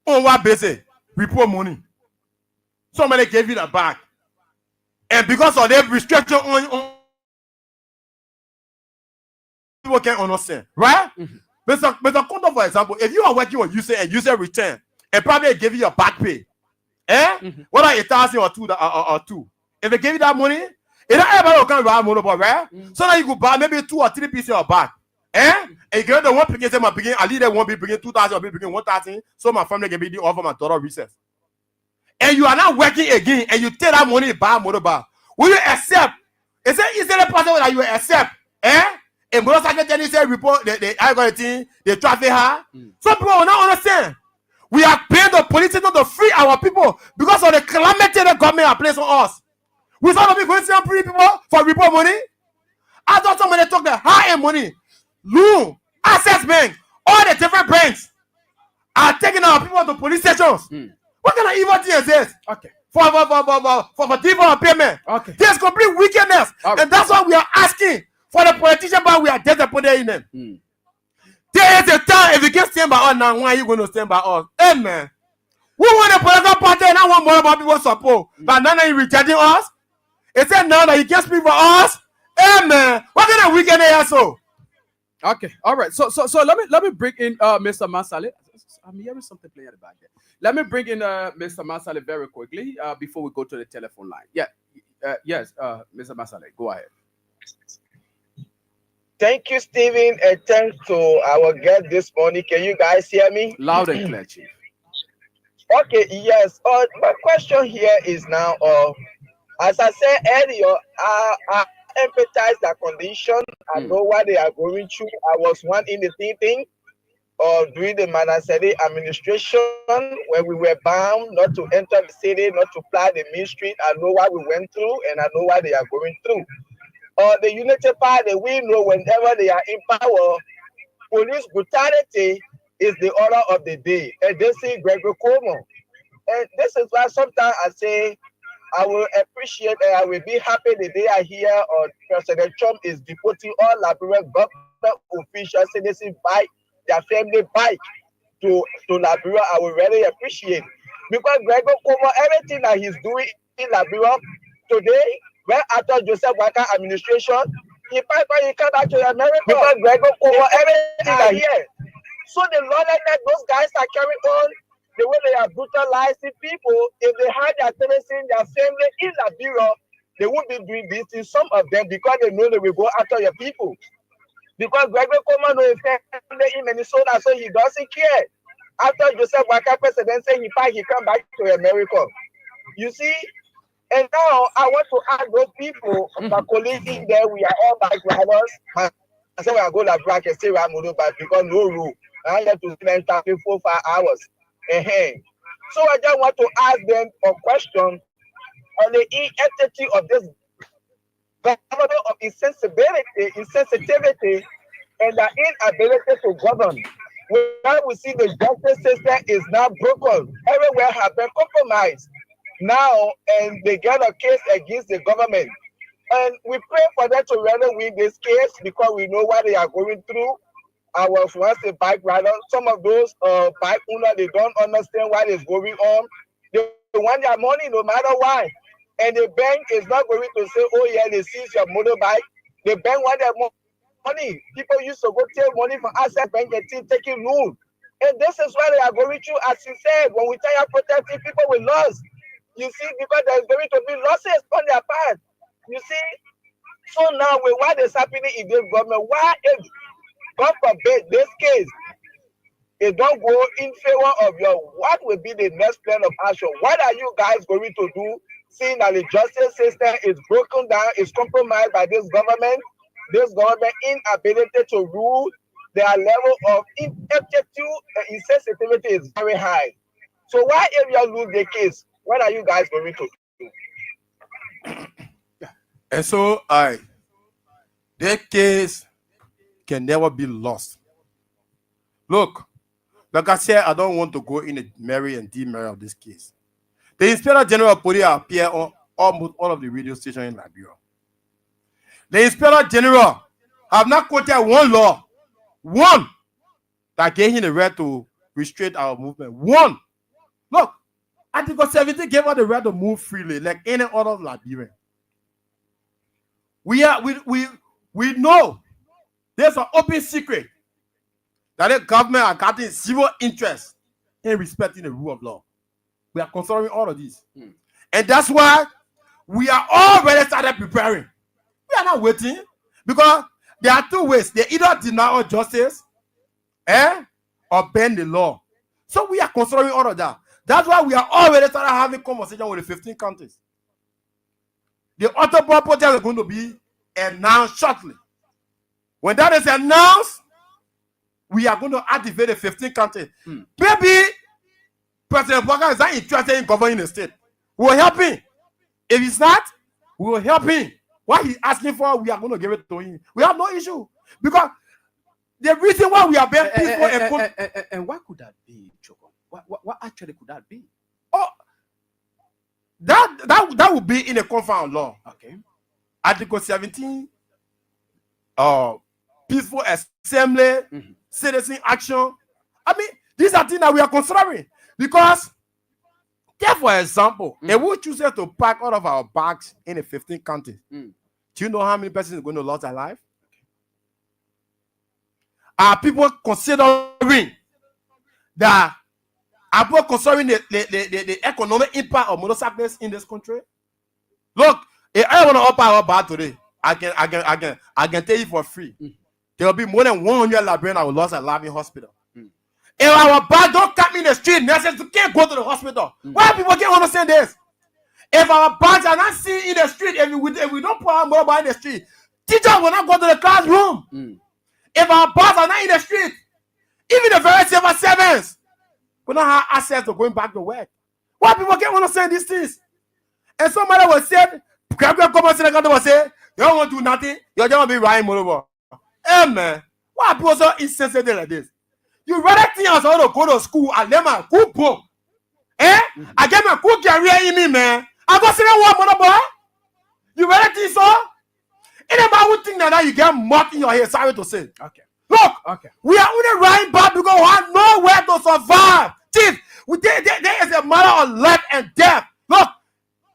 Speaker 8: On what basis? Report money. Somebody gave you the back. And because of the restriction on people can't understand, right? Mr. Koto, for example, if you are working with user and user return, and probably give you your back pay, whether 1,000 or two, if they give you that money, it don't ever come around monopoly, right? So now you could buy maybe 2 or 3 pieces of back, and you get the one picking, say my picking, I leave that one be bringing 2,000 or be bringing 1,000, so my family can be the offer my daughter recess. And you are not working again, and you take that money buy a motorbike. Will you accept? Is it possible that you will accept? And motorcycle then say report the algorithm, the traffic high. Some people will not understand. We are paying the police to free our people because of the calamity the government has placed on us. We saw the people going to free people for report money. I thought somebody took the high-end money. Loan, Access Bank, all the different banks are taking our people to police stations. What kind of evil thing is this? Okay. For different payment. Okay. There's complete wickedness. Right. And that's why we are asking for the politician, but we are disappointed in them. There is a time, if you can stand by us now, why are you going to stand by us? Amen. We want a political party and I want more about people support. But now that you're rejecting us, it said now that you can't speak for us. Amen. What kind of wickedness is so?
Speaker 5: Okay, all right. So let me bring in Mr. Masale. I'm hearing something playing at the back there. Let me bring in Mr. Masale very quickly before we go to the telephone line. Yeah, yes, Mr. Masale, go ahead.
Speaker 7: Thank you, Stephen, and thanks to our guest this morning. Can you guys hear me?
Speaker 5: Loud and clear, Chief.
Speaker 7: Okay, yes. My question here is now, as I said earlier, I empathize their condition. I know what they are going through. I was one in the thinking during the Manasede administration when we were bound not to enter the city, not to fly the main street. I know what we went through, and I know what they are going through. The Unity Party, we know whenever they are in power, police brutality is the order of the day. And this is Gregor Cuomo. And this is why sometimes I say I will appreciate and I will be happy the day I hear President Trump is deporting all Liberian government officials, citizens by their family bike to Liberia. I will really appreciate. Because Gregor Cuomo, everything that he's doing in Liberia today, when after Joseph Waka administration, he come back to America because Gregor Cuomo, everything are here. So the lawlessness those guys are carrying on, the way they are brutalizing people, if they had their citizens, their family in Liberia, they won't be doing this to some of them because they know they will go after your people. Because Gregor Cuomo knows his family in Minnesota, so he doesn't care. After Joseph Waka president said he come back to America. You see? And now I want to ask those people, my colleagues in there, we are all bike riders. I said we are going to black and say we are motorbike because no rule. I have to spend 4 or 5 hours. So I just want to ask them a question on the ineptitude of this government of insensitivity, and the inability to govern. When we see the justice system is now broken, everywhere have been compromised. Now, and they get a case against the government. And we pray for them to really win this case because we know what they are going through. I was once a bike rider. Some of those bike owners, they don't understand what is going on. They want their money no matter why. And the bank is not going to say, oh yeah, they seize your motorbike. The bank want their money. People used to go take money from Access Bank and taking loan. And this is why they are going through, as you said, when we tell you protecting people with loss. You see, because there's going to be losses on their part. You see, so now with what is happening in this government, why if God forbid this case, it don't go in favor of your, what will be the next plan of action? What are you guys going to do, seeing that the justice system is broken down, is compromised by this government inability to rule, their level of ineptitude and insensitivity is very high. So why if you lose the case, what are you guys going to do?
Speaker 8: And so that case can never be lost. Look, like I said, I don't want to go in the Mary and demerit of this case. The Inspector General of Police appear on almost all of the radio stations in Liberia. The Inspector General have not quoted one that gave him the right to restrict our movement. One. Look, Article 17 gave us the right to move freely like any other Liberian. We know there's an open secret that the government are getting zero interest in respecting the rule of law. We are considering all of this. And that's why we are already started preparing. We are not waiting because there are two ways. They either deny justice or bend the law. So we are considering all of that. That's why we are already started having conversation with the 15 countries. The Autobahn project is going to be announced shortly. When that is announced, we are going to activate the 15 countries. Maybe President Bouhaka is not interested in governing the state. We will help him. If he's not, we will help him. What he's asking for, we are going to give it to him. We have no issue. Because the reason why we are being peaceful
Speaker 5: and what could that be, Choko? What actually could that be?
Speaker 8: Oh, that would be in a confound law.
Speaker 5: Okay.
Speaker 8: Article 17, peaceful assembly, citizen action. I mean, these are things that we are considering. Because, take for example, if we choose to pack all of our bags in the 15 countries, do you know how many persons are going to lose their life? Are people considering that? Are people considering the economic impact of motorcyclists in this country? Look, if I want to open our bag today, I can tell you for free. There will be more than 100 Liberians that will lose their life in hospital. If our bag don't come in the street, nurses can't go to the hospital. Why people can't understand this? If our bags are not seen in the street, if we don't put our mobile in the street, teachers will not go to the classroom. If our bags are not in the street, even the very civil servants will not have access to going back to work. Why people can't understand these things? And somebody will say, you don't want to do nothing, you're just going to be riding motorbike. Hey man, why are people so insensitive like this? You rather think I want to go to school and let my cool book. I get my cool career in me, man. I go see that one motorbike. You rather think so? Anybody would think that you get mocked in your head, sorry to say.
Speaker 5: Okay.
Speaker 8: Look, we are only riding back because we have nowhere to survive. Chief, there is a matter of life and death. Look,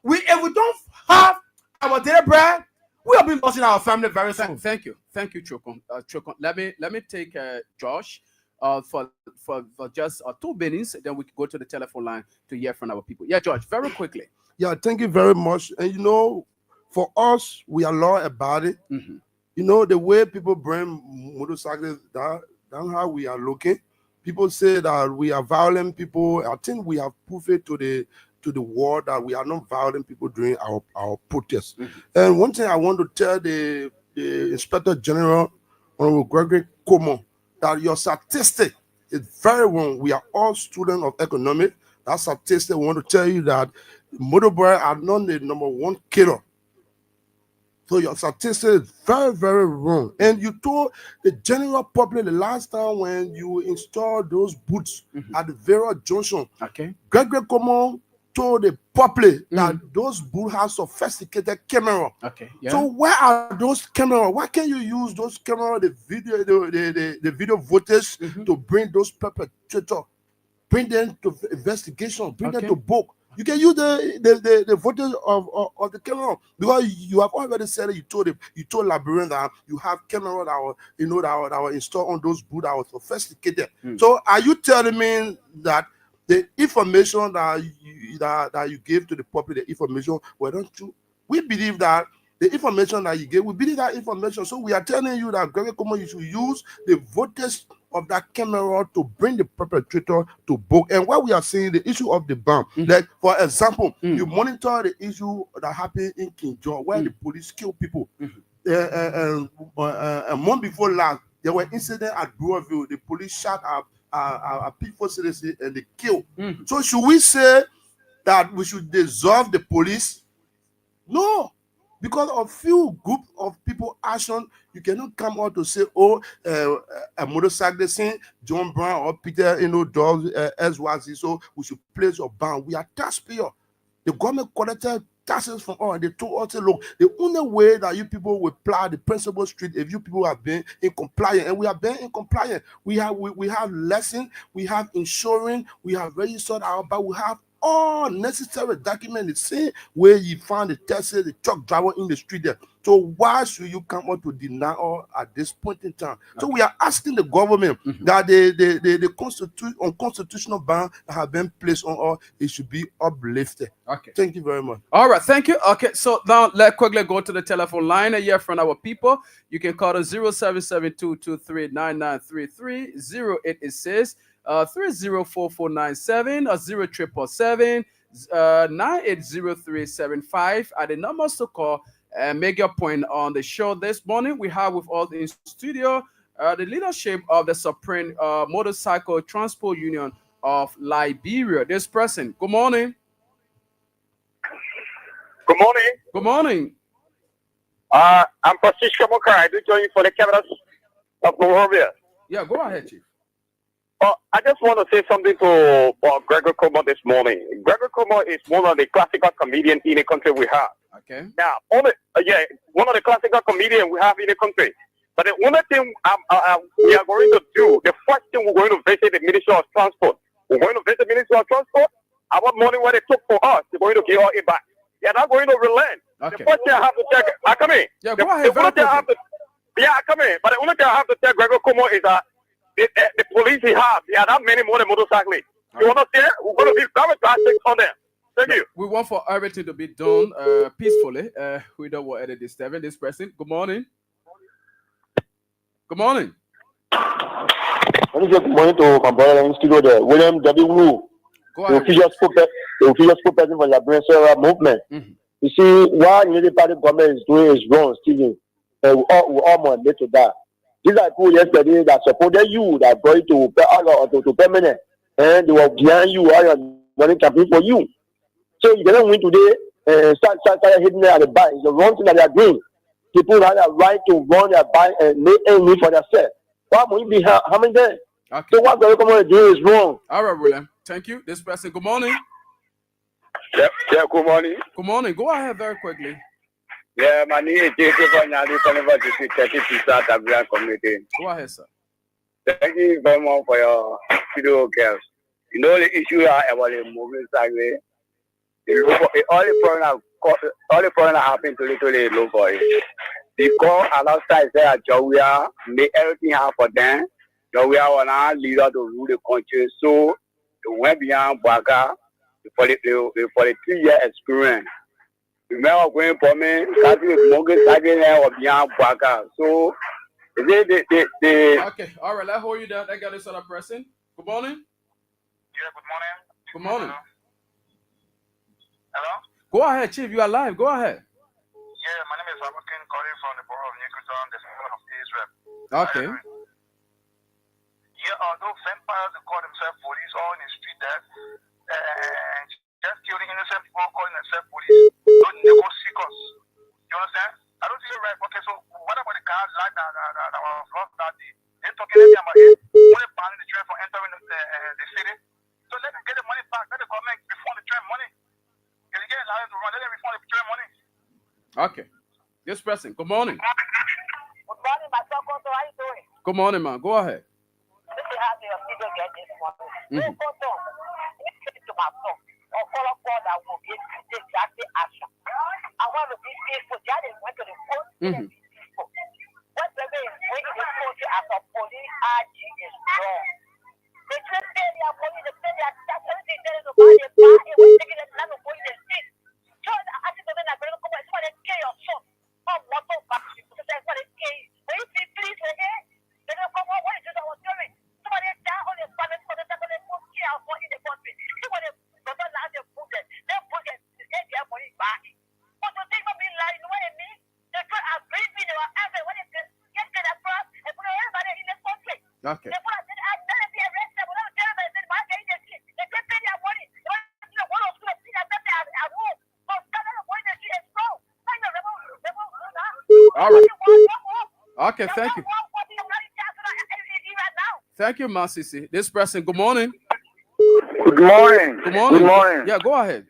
Speaker 8: if we don't have our daily bread, we'll be losing our family very soon.
Speaker 5: Thank you, Choko. Choko, let me take Josh for just 2 minutes, then we can go to the telephone line to hear from our people. Yeah, George, very quickly.
Speaker 9: Yeah, thank you very much. And you know, for us, we are law about it. You know, the way people bring motorcycles, that's how we are looking. People say that we are violent people. I think we have proved it to the world that we are not violent people during our protests. And one thing I want to tell the Inspector General, Honorable Gregory Como, that your statistic is very wrong. We are all students of economics. That statistic, I want to tell you that motorbikes are not the number one killer. So your statistic is very, very wrong. And you told the general public the last time when you installed those booths at the various junction. Gregory Como told the public that those booths have sophisticated camera. So where are those cameras? Why can't you use those cameras, the video footage to bring those perpetrators, bring them to investigation, bring them to book? You can use the footage of the camera, because you have already said it. You told Labyrinth that you have camera that are installed on those booths that are sophisticated. So are you telling me that the information that you gave to the public, the information were not true? We believe that the information that you gave, we believe that information. So we are telling you that Gregory Como, you should use the footage of that camera to bring the perpetrator to book. And what we are saying, the issue of the bomb, like for example, you monitor the issue that happened in King George, where the police kill people. A month before last, there were incidents at Brewerville. The police shot a peaceful citizen and they killed. So should we say that we should dissolve the police? No. Because of few group of people action, you cannot come out to say, oh, a motorcyclist, John Brown or Peter, dogs, SYZ, so we should place your ban. We are taxpayer. The government collected taxes from all, and they told us, look, the only way that you people will plow the principal street if you people have been in compliance, and we have been in compliance. We have lesson, we have insurance, we have registered our, but we have all necessary documents, the same where you found the Tesla, the truck driver in the street there. So why should you come out to deny all at this point in time? So we are asking the government that the unconstitutional ban that have been placed on all, it should be uplifted.
Speaker 5: Okay.
Speaker 9: Thank you very much.
Speaker 5: All right, thank you. Okay, so now let's quickly go to the telephone line and hear from our people. You can call us 0772239933, 0886 304497 or 0777 980375 are the numbers to call and make your point on the show this morning. We have with us in studio the leadership of the Supreme Motorcycle Transport Union of Liberia. This person, good morning.
Speaker 10: Good morning.
Speaker 5: Good morning.
Speaker 10: I'm Francisco Mokai. I do join you for the cameras of Monrovia.
Speaker 5: Yeah, go ahead, Chief.
Speaker 10: I just want to say something to Gregory Como this morning. Gregory Como is one of the classical comedians in the country we have.
Speaker 5: Okay.
Speaker 10: Now, one of the classical comedians we have in the country. But the only thing we are going to do, the first thing we're going to visit the Ministry of Transport. We're going to visit the Ministry of Transport. Our money what they took for us, they're going to give us it back. They're not going to relent.
Speaker 5: Okay.
Speaker 10: The first thing I have to check, I come in.
Speaker 5: Yeah, go ahead.
Speaker 10: I come in. But the only thing I have to tell Gregory Como is that the police he have, they are not many more than motorcyclists. You understand? We're going to be very drastic on them. Thank you.
Speaker 5: We want for everything to be done peacefully. We don't want any disturbance. This person, good morning. Good morning.
Speaker 11: Good morning to my brother in studio there, William W. Wu, the official spokesperson for the Liberian movement. You see, what the party government is doing is wrong, Stephen. We all must admit to that. These are people yesterday that supported you, that brought you to permanent, and they were behind you, all your money campaign for you. So you cannot win today and start hitting them at the back. It's the wrong thing that they are doing. People have a right to run their bike and make any for themselves. Why will you be harming them?
Speaker 5: Okay.
Speaker 11: So what the government doing is wrong.
Speaker 5: All right, William. Thank you. This person, good morning.
Speaker 10: Yeah, good morning.
Speaker 5: Good morning. Go ahead very quickly.
Speaker 10: Yeah, my name is Jacob Anyali, Carnival District 30 Tabrian Community.
Speaker 5: Go ahead, sir.
Speaker 10: Thank you very much for your video guests. You know the issue about the moving sideways. All the problem happened to literally low for it. Because alongside there, Jawia made everything happen for them. Jawia was not leader to rule the country, so they went beyond Baga for the 3-year experience. Remember going for me, starting with Morgan Sagan or beyond Baga. So,
Speaker 5: Okay, all right, let's hold you down. I got this other person. Good morning.
Speaker 12: Yeah, good morning.
Speaker 5: Good morning.
Speaker 12: Hello?
Speaker 5: Go ahead, Chief. You are live. Go ahead.
Speaker 12: Yeah, my name is Abakin, calling from the borough of Newcastle, the son of Israel.
Speaker 5: Okay.
Speaker 12: Yeah, those vampires who call themselves police all in the street there, and just killing innocent people calling themselves police, don't never seek us. You understand? I don't see it right. Okay, so what about the cars like that was lost that day? They're talking anything about it. Only banning the train from entering the city. So let them get the money back. Let the government refund the train money. If they get allowed to run, let them refund the train money.
Speaker 5: Okay. This person, good morning.
Speaker 13: Good morning, my son. How are you doing?
Speaker 5: Good morning, man. Go ahead.
Speaker 13: This is how your video get this morning. To my son. Or call up that will be exactly action. I want to be peaceful. They went to the court and be peaceful. Whatever is waiting in the court as a police RG is wrong. They just say they are police, they say they are everything there is about their bar, and we're taking them to go in the street. So I think they're not going to come and somebody kill your son. Oh, what so bad? Because that's what they kill you. When you see police here, they're going to come on, what is this I was doing? Somebody down on their family, somebody down on their kill our son in the country. Somebody don't allow them put them. They put them, they get their money back. But the thing of being lying, you know what I mean? They try to bring me, they were angry when they get to the front and put everybody in the country.
Speaker 5: Okay.
Speaker 13: They put them be arrested without telling them, they might get in the street. They can't pay their money. They want to know what else to see that they are at home. So tell them what they see is wrong.
Speaker 5: All right. Okay, thank you. Thank you, Masisi. This person, good morning.
Speaker 10: Good morning.
Speaker 5: Good morning.
Speaker 10: Good morning.
Speaker 5: Yeah, go ahead.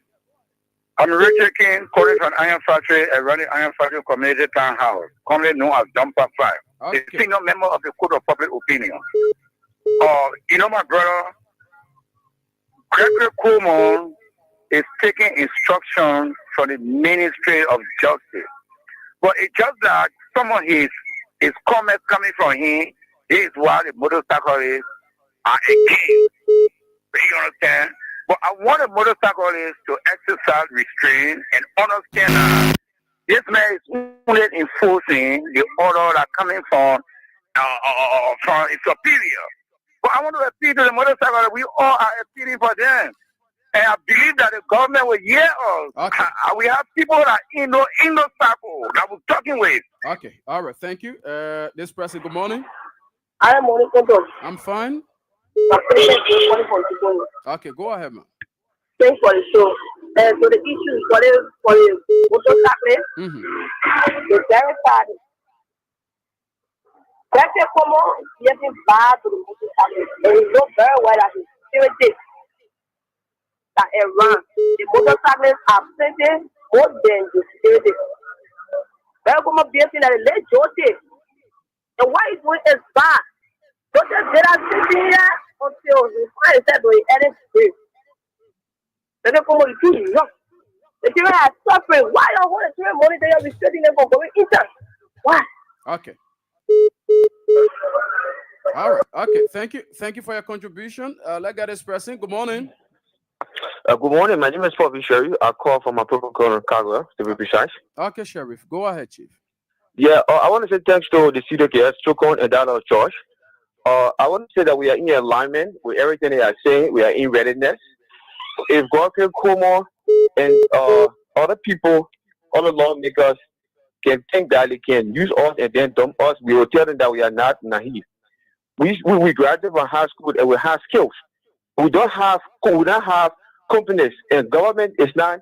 Speaker 10: I'm Richard King, calling from Iron Factory, a running Iron Factory Community Townhouse, commonly known as Jumper 5.
Speaker 5: Okay.
Speaker 10: A senior member of the Code of Public Opinion. You know, my brother, Gregory Coleman is taking instruction from the Ministry of Justice. But it's just that some of his comments coming from him, this is why the motorcyclists are against. You understand? But I want the motorcyclists to exercise restraint and understand that this man is only enforcing the order that coming from his superior. But I want to appeal to the motorcyclists. We all are appealing for them. And I believe that the government will hear us.
Speaker 5: Okay.
Speaker 10: We have people that in the circle that we're talking with.
Speaker 5: Okay. All right. Thank you. This person, good morning.
Speaker 13: I am Monica.
Speaker 5: I'm fine. Okay, go ahead, man.
Speaker 13: Thanks for the show. So the issue for the motorcyclist is very sad. That's common getting bad to the motorcyclist. And we know very well that his spirit that Iran, the motorcyclists are plenty more than the security. Very common being that the late Joseph. And what he's doing is bad. Don't just get us sitting here until he finds that we edit it. Then they come with you. The children are suffering. Why don't want to children money they are restricting them from going inside? Why?
Speaker 5: Okay. All right. Okay. Thank you. Thank you for your contribution. Let's get this person. Good morning.
Speaker 14: Good morning. My name is Bobby Sherry. I call from my protocol in Kagwa, to be precise.
Speaker 5: Okay, Sheriff. Go ahead, Chief.
Speaker 14: Yeah, I want to say thanks to the CDKS, Chokon, and Dallas Church. I want to say that we are in alignment with everything they are saying. We are in readiness. If God can come on and other people, other lawmakers can think that they can use us and then dump us, we will tell them that we are not naive. We graduated from high school and we have skills. We don't have companies, and government is not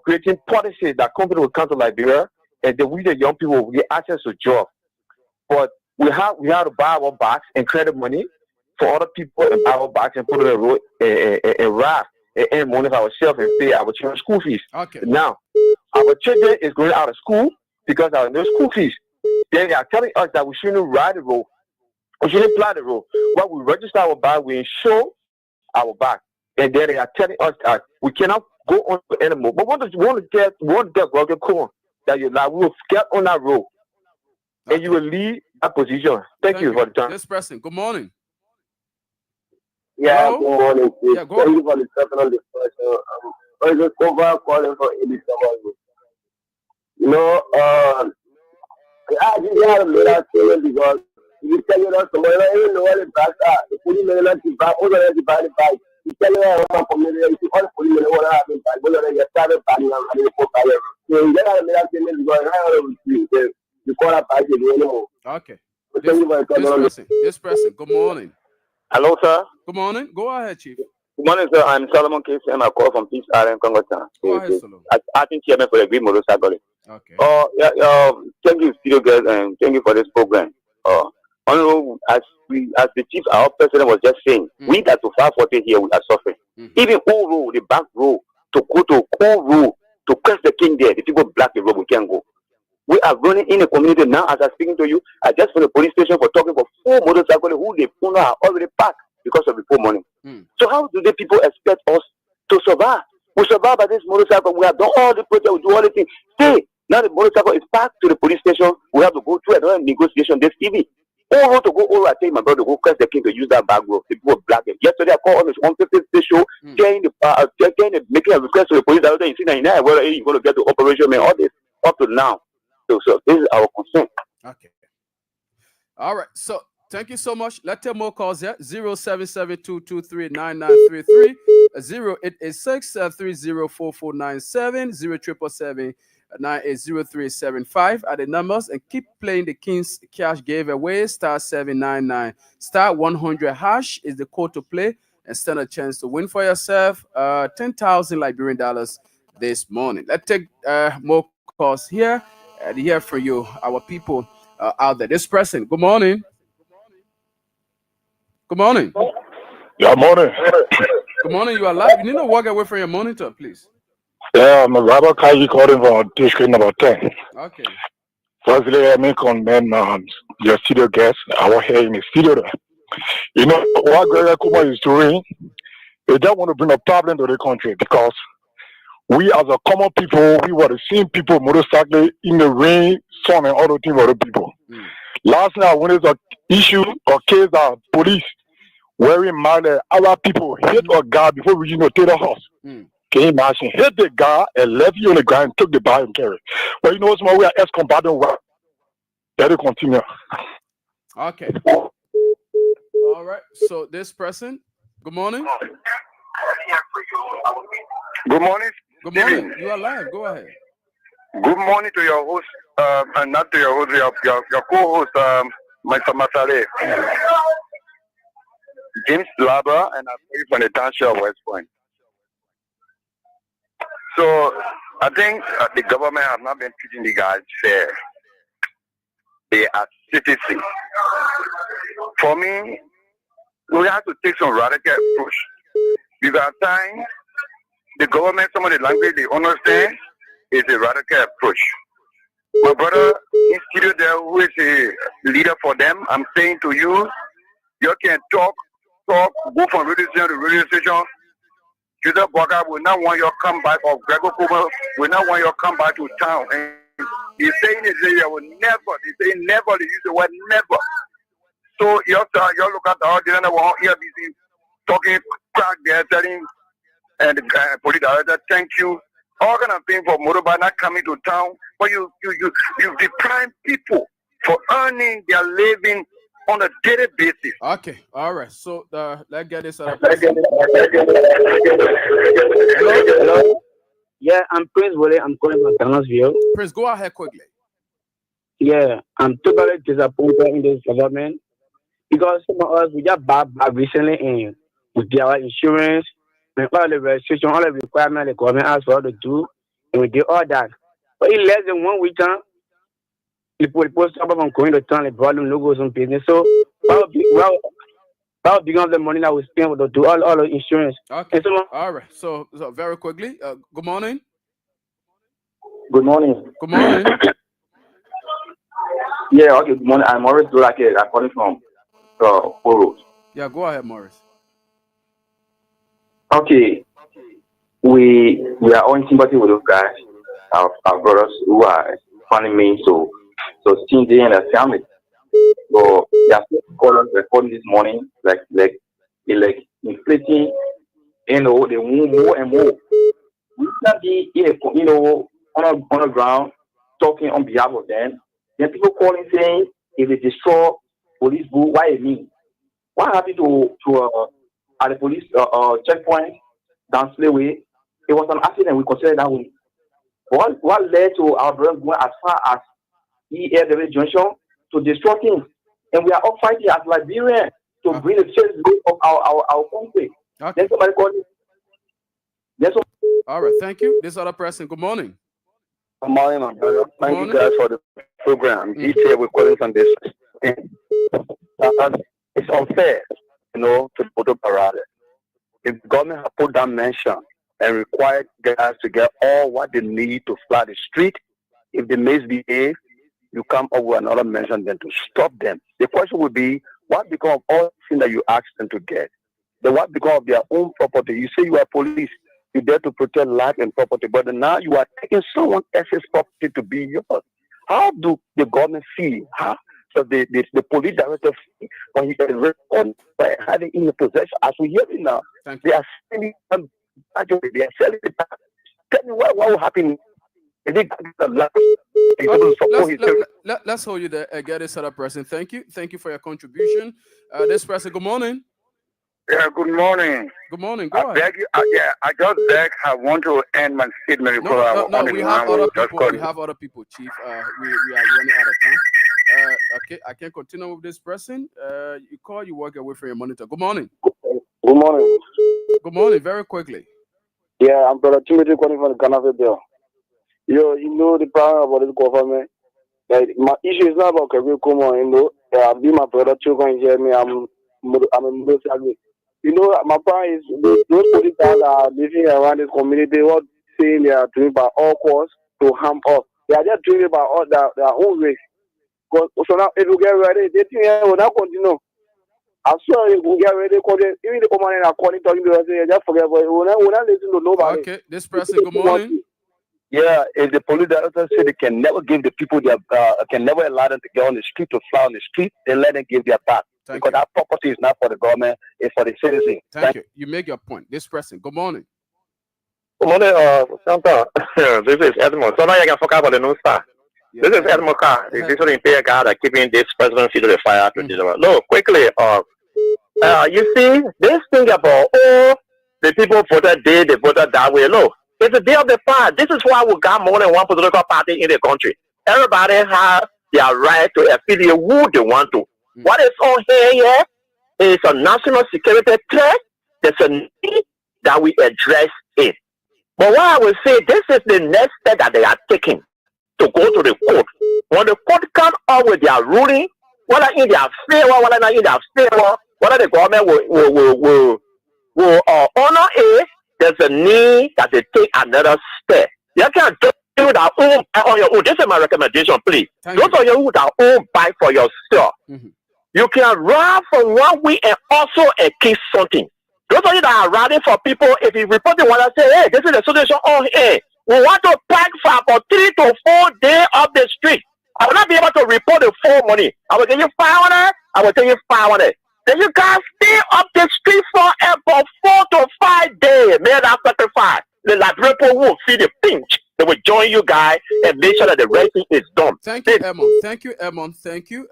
Speaker 14: creating policies that companies will come to Liberia and then we the young people will get access to jobs. But we have to buy our box and credit money for other people and buy our box and put it in a road and ride and earn money for ourselves and pay our children's school fees.
Speaker 5: Okay.
Speaker 14: Now, our children is going out of school because of no school fees. Then they are telling us that we shouldn't ride the road. We shouldn't fly the road. When we register our bike, we insure our bike. And then they are telling us that we cannot go on anymore. But we want to get Roger Cohen that we will get on that road. Okay. And you will leave that position. Thank you for the time.
Speaker 5: This person, good morning.
Speaker 11: Yeah,
Speaker 5: hello?
Speaker 11: Good morning.
Speaker 5: Yeah, go
Speaker 11: Thank you for the second discussion. I'm just over calling for Eddie Samaru. You know, I just had a little feeling because you tell you that somebody don't know what the backs are. The police may not be back, who's going to buy the bike. You tell you that I'm community, all the police may want to have the bike, who's going to get started buying and having a full buyer. So you get a little feeling because I don't know you call that bike anymore.
Speaker 5: Okay.
Speaker 11: This
Speaker 5: person, good morning.
Speaker 15: Hello, sir.
Speaker 5: Good morning. Go ahead, Chief.
Speaker 15: Good morning, sir. I'm Solomon Casey and I call from Peace Island, Congo Town.
Speaker 5: Go ahead, Solomon.
Speaker 15: Acting chairman for the Green Motorcycle.
Speaker 5: Okay.
Speaker 15: Thank you, studio guys, and thank you for this program. As the chief, our president was just saying, we that to 540 here, we are suffering. Even old road, the back road, to go to old road, to cross the king there, the people block the road, we can't go. We are running in a community now as I'm speaking to you. I just from the police station for talking for 4 motorcycles who the owner are already parked because of the poor money. So how do the people expect us to survive? We survive by this motorcycle. We have done all the projects, we do all the things. See, now the motorcycle is back to the police station. We have to go through another negotiation. This TV. All road to go over, I tell my brother to go request the king to use that back road. The people black it. Yesterday I called on the 150 show, making a request to the police director. You see that whether you're going to get the operation, man, all this up to now. So this is our concern.
Speaker 5: Okay. All right. So thank you so much. Let's take more calls here. 07722399933, 0886-304497, 980375 are the numbers, and keep playing the King's Cash giveaway. Star 799 star 100 hash is the code to play and stand a chance to win for yourself 10,000 Liberian dollars this morning. Let's take more calls here and hear from you, our people out there. This person, good morning. Good morning.
Speaker 16: Yeah, morning.
Speaker 5: Good morning. You are live. You need to walk away from your monitor, please.
Speaker 16: Yeah, I'm Robert Kaji calling from district number 10.
Speaker 5: Okay.
Speaker 16: Firstly, let me commend your studio guests. I was here in the studio there. You know, what Gregory Kuma is doing, they don't want to bring a problem to the country because we as a common people, we were the same people motorcycle in the rain, sun, and other things for the people. Last night, when there's an issue or case of police wearing mask, our people hit a guy before we take the house. Can you imagine? Hit the guy and left you on the ground and took the bag and carry. But you know what's more? We are ex-combatant. Let it continue.
Speaker 5: Okay. All right. So this person, good morning.
Speaker 10: Good morning.
Speaker 5: Good morning. You are live. Go ahead.
Speaker 10: Good morning to your host, and not to your host, your co-host, Mr. Masare. James Laba, and I'm from the township of West Point. So I think the government have not been treating the guys fair. They are citizens. For me, we have to take some radical approach. Because at times, the government, some of the language they understand is a radical approach. My brother in studio there, who is a leader for them, I'm saying to you, you can talk, go from radio station to radio station. Joseph Boga will not want you to come back, or Gregor Kuma will not want you to come back to town. And he's saying this area will never, they say never, they use the word never. So you look at the audience, here busy talking crack there, telling and the police director, thank you. All kind of things for motorbike not coming to town, but you deprive people for earning their living on a daily basis.
Speaker 5: Okay, all right. So let's get this up.
Speaker 17: Hello? Yeah, I'm Prince Wole. I'm calling from Townsville.
Speaker 5: Prince, go ahead quickly.
Speaker 17: Yeah, I'm totally disappointed in this government because some of us we just bought recently in with our insurance and all the restrictions, all the requirements the government asked for us to do, and we did all that. But in less than 1 week time, the police stop from going to town, the volume logos on business. So how big of the money that we spend to do all the insurance?
Speaker 5: Okay. All right. So very quickly, good morning.
Speaker 18: Good morning.
Speaker 5: Good morning.
Speaker 18: Yeah, okay, good morning. I'm Morris Dolake. I'm calling from Oro.
Speaker 5: Yeah, go ahead, Morris.
Speaker 18: Okay. We are all in sympathy with those guys, our brothers who are finding means to sustain them and their family. So they are recording this morning, like inflating, they want more and more. We can't be on the ground talking on behalf of them. Then people calling saying if they destroy police book, why me? What happened to at the police checkpoint down Slayway? It was an accident. We consider that way. What led to our brothers going as far as EAW Junction to destroy things? And we are all fighting as Liberians to bring the change of our country.
Speaker 5: Okay.
Speaker 18: Then somebody called me.
Speaker 5: All right, thank you. This other person, good morning.
Speaker 10: Good morning, my brother. Thank you guys for the program. DJ, we're calling from this. It's unfair, to Photo Parade. If the government had put that mention and required guys to get all what they need to fly the street, if they misbehave, you come up with another mention then to stop them. The question would be, what become of all things that you ask them to get? Then what become of their own property? You say you are police.
Speaker 15: You're there to protect life and property. But now you are taking someone else's property to be yours. How do the government feel? How does the police director feel when he is recorded by having in possession? As we hear it now, they are selling them. They are selling it back. Tell me what will happen.
Speaker 5: Let's hold you there. Get this other person. Thank you for your contribution. This person, good morning.
Speaker 10: Yeah, good morning.
Speaker 5: Good morning. Go ahead.
Speaker 10: Beg you, I just beg. I want to end my statement because
Speaker 5: no, we have other people. We have other people, Chief. We are running out of time. Okay, I can continue with this person. You call, you walk away from your monitor. Good morning.
Speaker 19: Good morning.
Speaker 5: Good morning. Very quickly.
Speaker 19: Yeah, I'm Brother Timothy calling from the Canada Bill. You know the problem about this government. Like, my issue is not about Kabir Kumar. I'll be my brother too going to hear me. I'm a Muslim. My point is those politicians are living around this community. What saying they are doing by all costs to harm us. They are just doing it by all their own way. So now, if you get ready, they think will not continue. I'm sure if we get ready, even the command are calling, talking to us, just forget about it. We're not listening to nobody.
Speaker 5: Okay, this person, good morning.
Speaker 15: Yeah, if the police director say they can never give the people their, can never allow them to get on the street, to fly on the street, then let them give their back. Because that property is not for the government, it's for the citizens.
Speaker 5: Thank you. You make your point. This person, good morning.
Speaker 20: Good morning, Santa. This is Edmond. So now you can focus on the new star. This is Edmond Carr. This is the entire guy that keeping this presidency to the fire to deliver. No, quickly, you see, this thing about, the people voted this, they voted that way. No, it's a day of the past. This is why we got more than one political party in the country. Everybody has their right to affiliate who they want to. What is on here is a national security threat. There's a need that we address it. But what I will say, this is the next step that they are taking to go to the court. When the court come up with their ruling, whether in their favor, whether not in their favor, whether the government will honor it, there's a need that they take another step. You can't do that on your own. This is my recommendation, please. Those of you that own buy for yourself. You can run from one way and also accuse something. Those of you that are running for people, if you report the one that say, hey, this is the situation on here, we want to pack for about 3 to 4 days off the street. I will not be able to report the full money. I will give you 500. I will tell you 500. Then you guys stay up the street for about 4 to 5 days. May that sacrifice. The Labrepo will feel the pinch. They will join you guys and make sure that the rest is done.
Speaker 5: Thank you, Edmond. Thank you.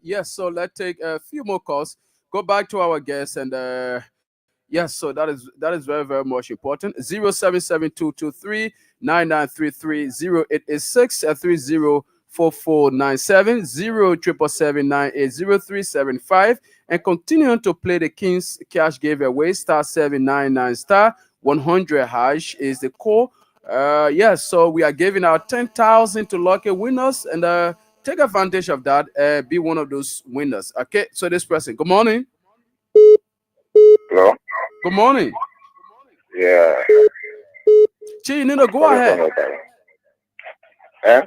Speaker 5: Yes, so let's take a few more calls. Go back to our guests and yes, so that is very, very much important. 077-223-9933 0886-304497 077-980-375 and continue to play the King's Cash giveaway. *799 *100 hash is the call. Yes, so we are giving out 10,000 to lucky winners and take advantage of that. Be one of those winners. Okay, so this person, good morning.
Speaker 10: Hello.
Speaker 5: Good morning.
Speaker 10: Yeah.
Speaker 5: Chi, Nino, go ahead.
Speaker 10: Eh?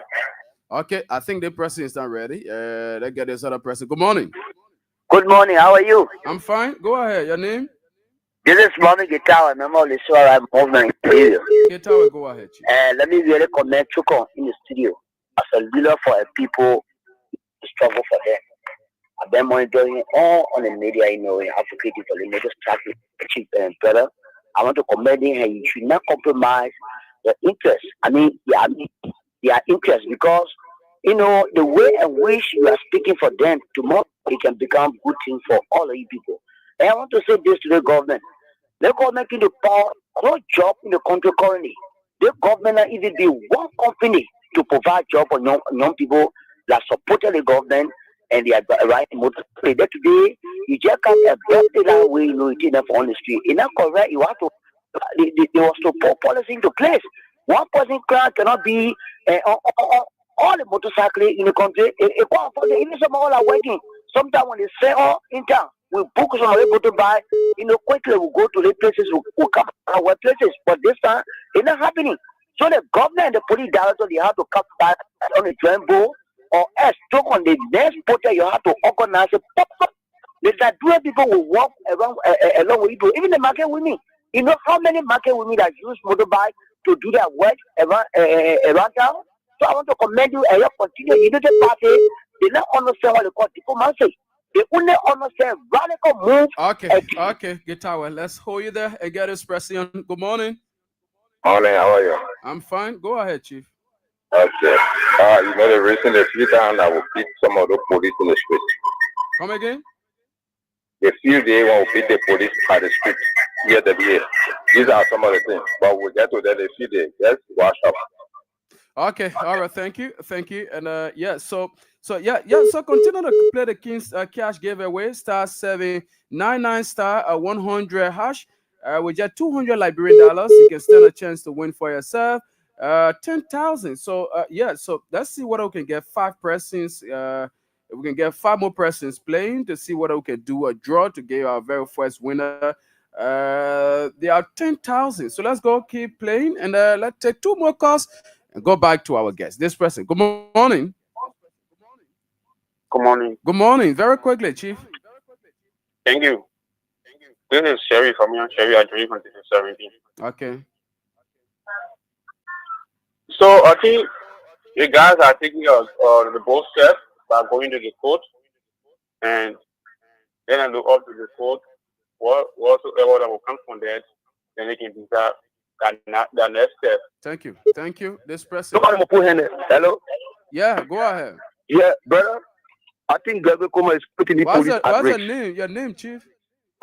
Speaker 5: Okay, I think the person is not ready. Let's get this other person. Good morning.
Speaker 21: Good morning. How are you?
Speaker 5: I'm fine. Go ahead. Your name?
Speaker 21: This is Mommy Guitar. Member of the Swara Movement.
Speaker 5: Guitar, go ahead.
Speaker 21: Let me really commend Chuko in the studio as a leader for a people to struggle for them. I've been monitoring all on the media, advocating for the major strategy, brother. I want to commend him. You should not compromise the interest. Their interest, because the way in which you are speaking for them tomorrow, it can become good thing for all of you people. And I want to say this to the government. The government in the power, no job in the country currently. The government even be one company to provide job for young people that supported the government and they are right motor. That today you just can't adopt it that way, it is for on the street. It's not correct. You have to there was to put policy into place. One person crowd cannot be all the motorcyclists in the country. Even some all are working. Sometimes when they say, in town, we book some way go to buy, quickly we go to the places, we come to our places. But this time, it's not happening. So the government and the police director, they have to come back on the joint board, or else, on the next portal, you have to organize a pop-up. There's that two people will walk around along with you. Even the market with me. You know how many market women that use motorbike to do their work around town? So I want to commend you and your continue unity party. They not understand what they call diplomacy. They only understand radical move.
Speaker 5: Okay, guitar. Well, let's hold you there and get expression. Good morning.
Speaker 2: Morning, how are you?
Speaker 5: I'm fine. Go ahead, Chief.
Speaker 2: Okay. You know the reason the few times I will beat some of the police in the street.
Speaker 5: Come again?
Speaker 2: The few days when we beat the police at the street, year to year. These are some of the things. But we'll get to that in a few days. Let's wash up.
Speaker 5: Okay, all right, thank you. And so continue to play the King's Cash giveaway, *799 *100 hash. We get $200 Liberian dollars. You can stand a chance to win for yourself 10,000. So let's see what we can get. 5 pressings. We can get 5 more pressings playing to see what we can do. A draw to get our very first winner. They are 10,000. So let's go keep playing and let's take 2 more calls and go back to our guest. This person. Good morning.
Speaker 2: Good morning.
Speaker 5: Good morning. Very quickly, Chief.
Speaker 2: Thank you. This is Sherry from here. Sherry, I dream from 17.
Speaker 5: Okay.
Speaker 2: So I think you guys are taking the bold step by going to the court, and then I look up to the court. Whatsoever that will come from that, then they can decide the next step.
Speaker 5: Thank you. This person.
Speaker 7: Hello.
Speaker 5: Yeah, go ahead.
Speaker 7: Yeah, brother. I think Gregory Kuma is putting the police at
Speaker 5: What's
Speaker 7: risk.
Speaker 5: your name, Chief?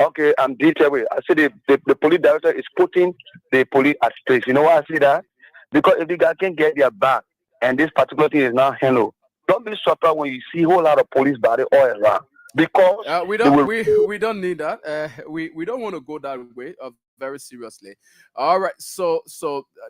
Speaker 7: Okay, I'm DTW. I said the police director is putting the police at risk. You know why I say that? Because if the guy can get their back and this particular thing is not handled, don't be surprised when you see a whole lot of police body all around. Because
Speaker 5: we don't need that. We don't want to go that way. Very seriously. All right. So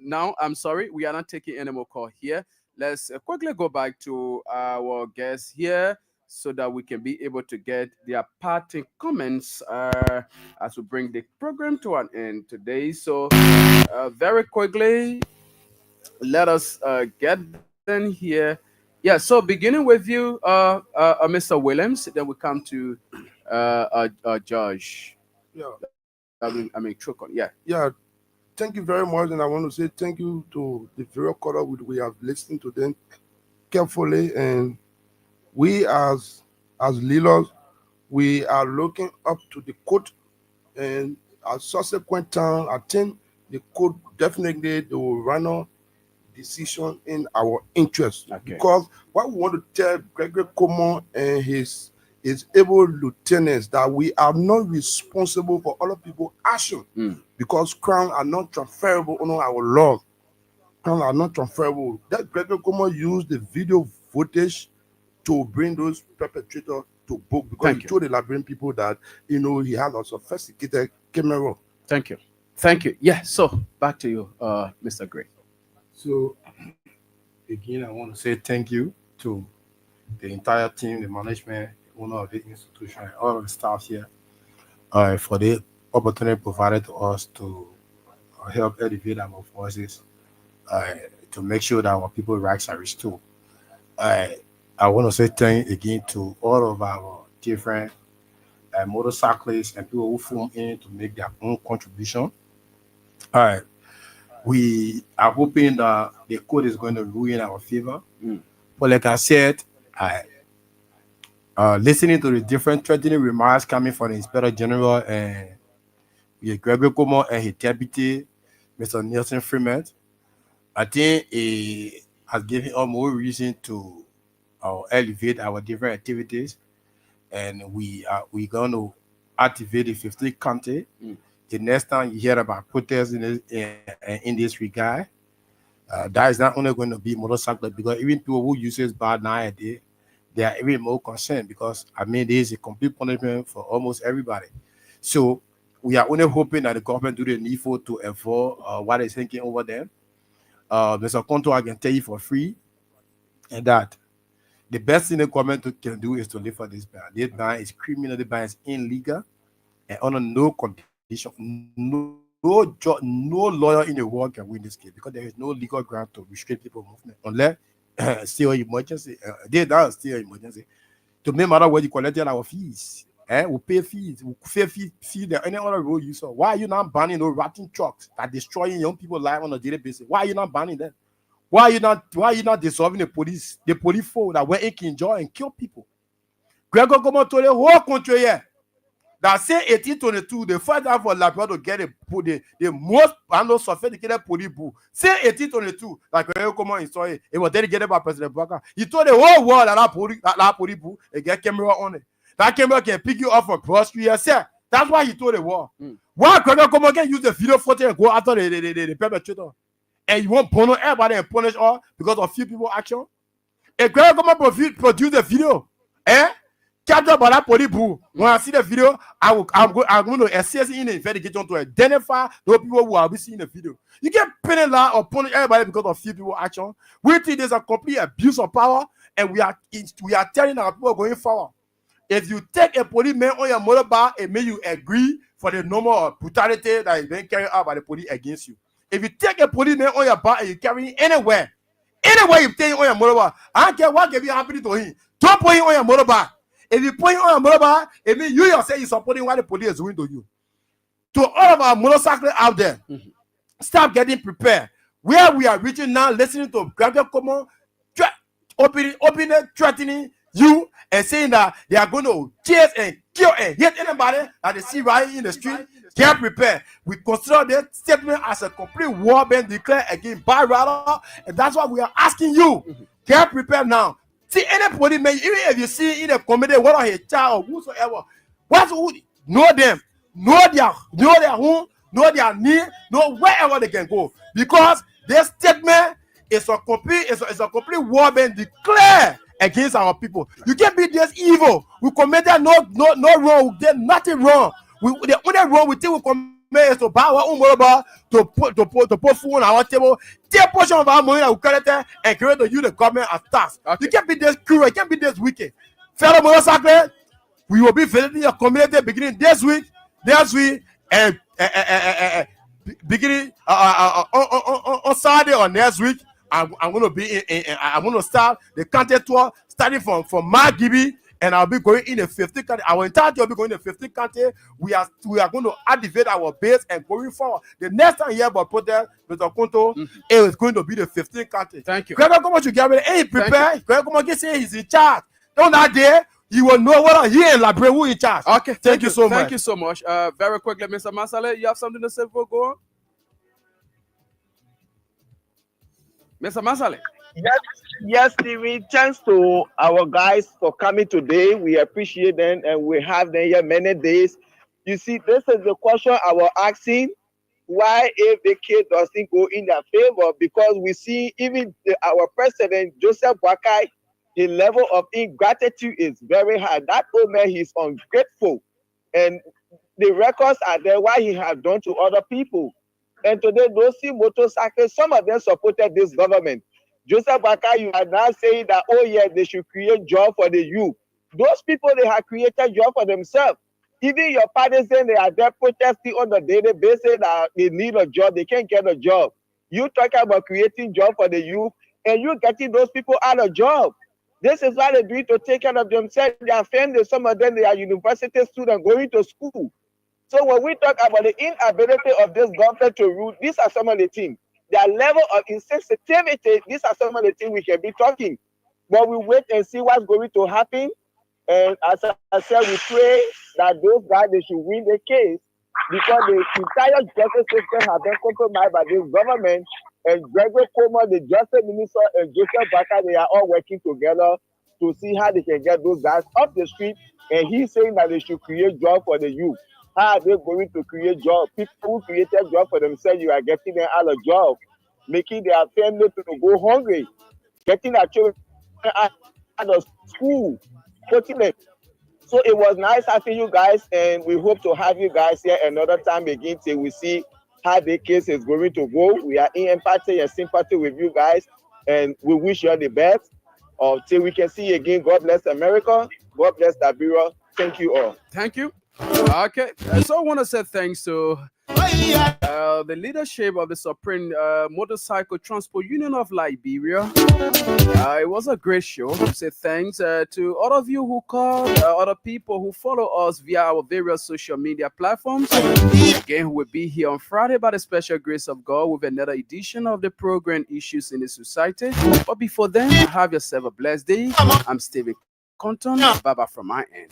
Speaker 5: now I'm sorry, we are not taking any more call here. Let's quickly go back to our guests here so that we can be able to get their parting comments as we bring the program to an end today. So very quickly, let us get them here. Yeah, so beginning with you, Mr. Williams, then we come to Josh.
Speaker 9: Yeah.
Speaker 5: I mean, Chukon. Yeah.
Speaker 9: Yeah. Thank you very much, and I want to say thank you to the various callers. We have listened to them carefully, and we as leaders, we are looking up to the court, and at subsequent time, I think the court definitely they will run on decision in our interest. Okay. Because what we want to tell Gregory Kuma and his able lieutenants that we are not responsible for other people's action because crimes are not transferable on our law. Crimes are not transferable. That Gregory Kuma used the video footage to bring those perpetrators to book because he told the Liberian people that he had a sophisticated camera.
Speaker 5: Thank you. Yeah. So back to you, Mr. Gray.
Speaker 8: So, again, I want to say thank you to the entire team, the management, owner of the institution, and all of the staff here for the opportunity provided to us to help elevate our voices to make sure that our people's rights are restored. I want to say thank you again to all of our different motorcyclists and people who form in to make their own contribution. We are hoping that the code is going to rule in our favor. But like I said, listening to the different threatening remarks coming from the Inspector General and Gregory Kuma and his deputy, Mr. Nelson Freeman, I think it has given us more reason to elevate our different activities. And we're going to activate the 15th county. The next time you hear about protests in this regard, that is not only going to be motorcycle, because even people who use this bad nowadays, they are even more concerned because, there is a complete punishment for almost everybody. So we are only hoping that the government do the needful to avoid what is thinking over them. Mr. Konto, I can tell you for free, and that the best thing the government can do is to lift up this ban. This ban is criminal, the ban is illegal, and under no condition. No lawyer in the world can win this case because there is no legal ground to restrict people's movement unless still emergency. They are still emergency. To make matter what you collected our fees. We pay fees. We pay fee there. Any other road you saw. Why are you not banning those rotten trucks that destroying young people's life on a daily basis? Why are you not banning them? Why are you not dissolving the police force that went in King George and kill people? Gregor Gomo told the whole country here that say 1822, the first time for Labrador to get the most sophisticated police bull. Say 1822, like Gregor Gomo installed it was dedicated by President Baka. He told the whole world that police bull and get camera on it. That camera can pick you up from cross street. That's why he told the world. Why Gregor Gomo can use the video footage and go after the perpetrator? And you won't punish everybody and punish all because of few people action? If Gregor Gomo produce the video, captured by that police bull. When I see the video, I'm going to assess in the investigation to identify those people who are seeing the video. You can't penalize or punish everybody because of few people action. We think there's a complete abuse of power, and we are telling our people going forward. If you take a policeman on your motorbike, it may you agree for the normal brutality that is being carried out by the police against you. If you take a policeman on your back and you carry him anywhere you take him on your motorbike, I don't care what can be happening to him. Don't put him on your motorbike. If you put him on your motorbike, it means you yourself is supporting what the police is doing to you. To all of our motorcyclists out there, stop getting prepared. Where we are reaching now, listening to Gregor Gomo openly threatening you and saying that they are going to chase and kill and hit anybody that they see right in the street. Get prepared. We consider this statement as a complete war being declared against by Rado, and that's why we are asking you. Get prepared now. See anybody, man, even if you see in a community, whether a child or whosoever, know them, know their home, know their need, know wherever they can go. Because this statement is a complete war being declared against our people. You can't be this evil. We committed no wrong. We did nothing wrong. The only wrong we think we commit is to buy our own mobile to put food on our table, take a portion of our money that we collect and create to use the government as tax. You can't be this cruel. You can't be this wicked. Fellow motorcyclists, we will be visiting your community beginning this week, and beginning on Saturday or next week. I'm going to be I'm going to start the county tour starting from Margibi, and I'll be going in the 15th county. Our entire team will be going in the 15th county. We are going to activate our base and going forward. The next time you hear about protest, Mr. Konto, it is going to be the 15th county.
Speaker 5: Thank you.
Speaker 8: Gregor Gomo, you get ready. Hey, prepare. Gregor Gomo can say he's in charge. On that day, you will know whether he and Labre who in charge.
Speaker 5: Okay,
Speaker 8: thank you so much.
Speaker 5: Thank you so much. Very quickly, Mr. Masale, you have something to say before go on? Mr. Masale.
Speaker 7: Yes, Stephen. Thanks to our guys for coming today. We appreciate them, and we have them here many days. You see, this is the question I was asking. Why if the kid doesn't go in their favor? Because we see even our president, Joseph Boakai, the level of ingratitude is very high. That old man, he's ungrateful. And the records are there what he has done to other people. And today, those see motorcycles, some of them supported this government. Joseph Boakai, you are now saying that, oh yeah, they should create job for the youth. Those people, they have created job for themselves. Even your partisans, they are there protesting on a daily basis that they need a job, they can't get a job. You talking about creating job for the youth, and you getting those people out of job. This is why they do it to take care of themselves, their families. Some of them, they are university students going to school. So when we talk about the inability of this government to rule, these are some of the things. Their level of insensitivity, these are some of the things we can be talking. But we wait and see what's going to happen. And as I said, we pray that those guys, they should win the case, because the entire justice system has been compromised by this government. And Gregor Gomo, the justice minister, and Joseph Boakai, they are all working together to see how they can get those guys off the street. And he's saying that they should create jobs for the youth. How are they going to create jobs? People who created jobs for themselves, you are getting them out of job, making their family to go hungry, getting their children out of school, putting them. So it was nice having you guys, and we hope to have you guys here another time again till we see how the case is going to go. We are in empathy and sympathy with you guys, and we wish you all the best. Till we can see you again. God bless America. God bless Dabira. Thank you all.
Speaker 5: Thank you. Okay, so I want to say thanks to The leadership of the Supreme Motorcycle Transport Union of Liberia. It was a great show. I say thanks to all of you who called, other people who follow us via our various social media platforms. Again, we'll be here on Friday by the special grace of God with another edition of the program Issues in the Society. But before then, have yourself a blessed day. I'm Stephen Compton. Baba from my end.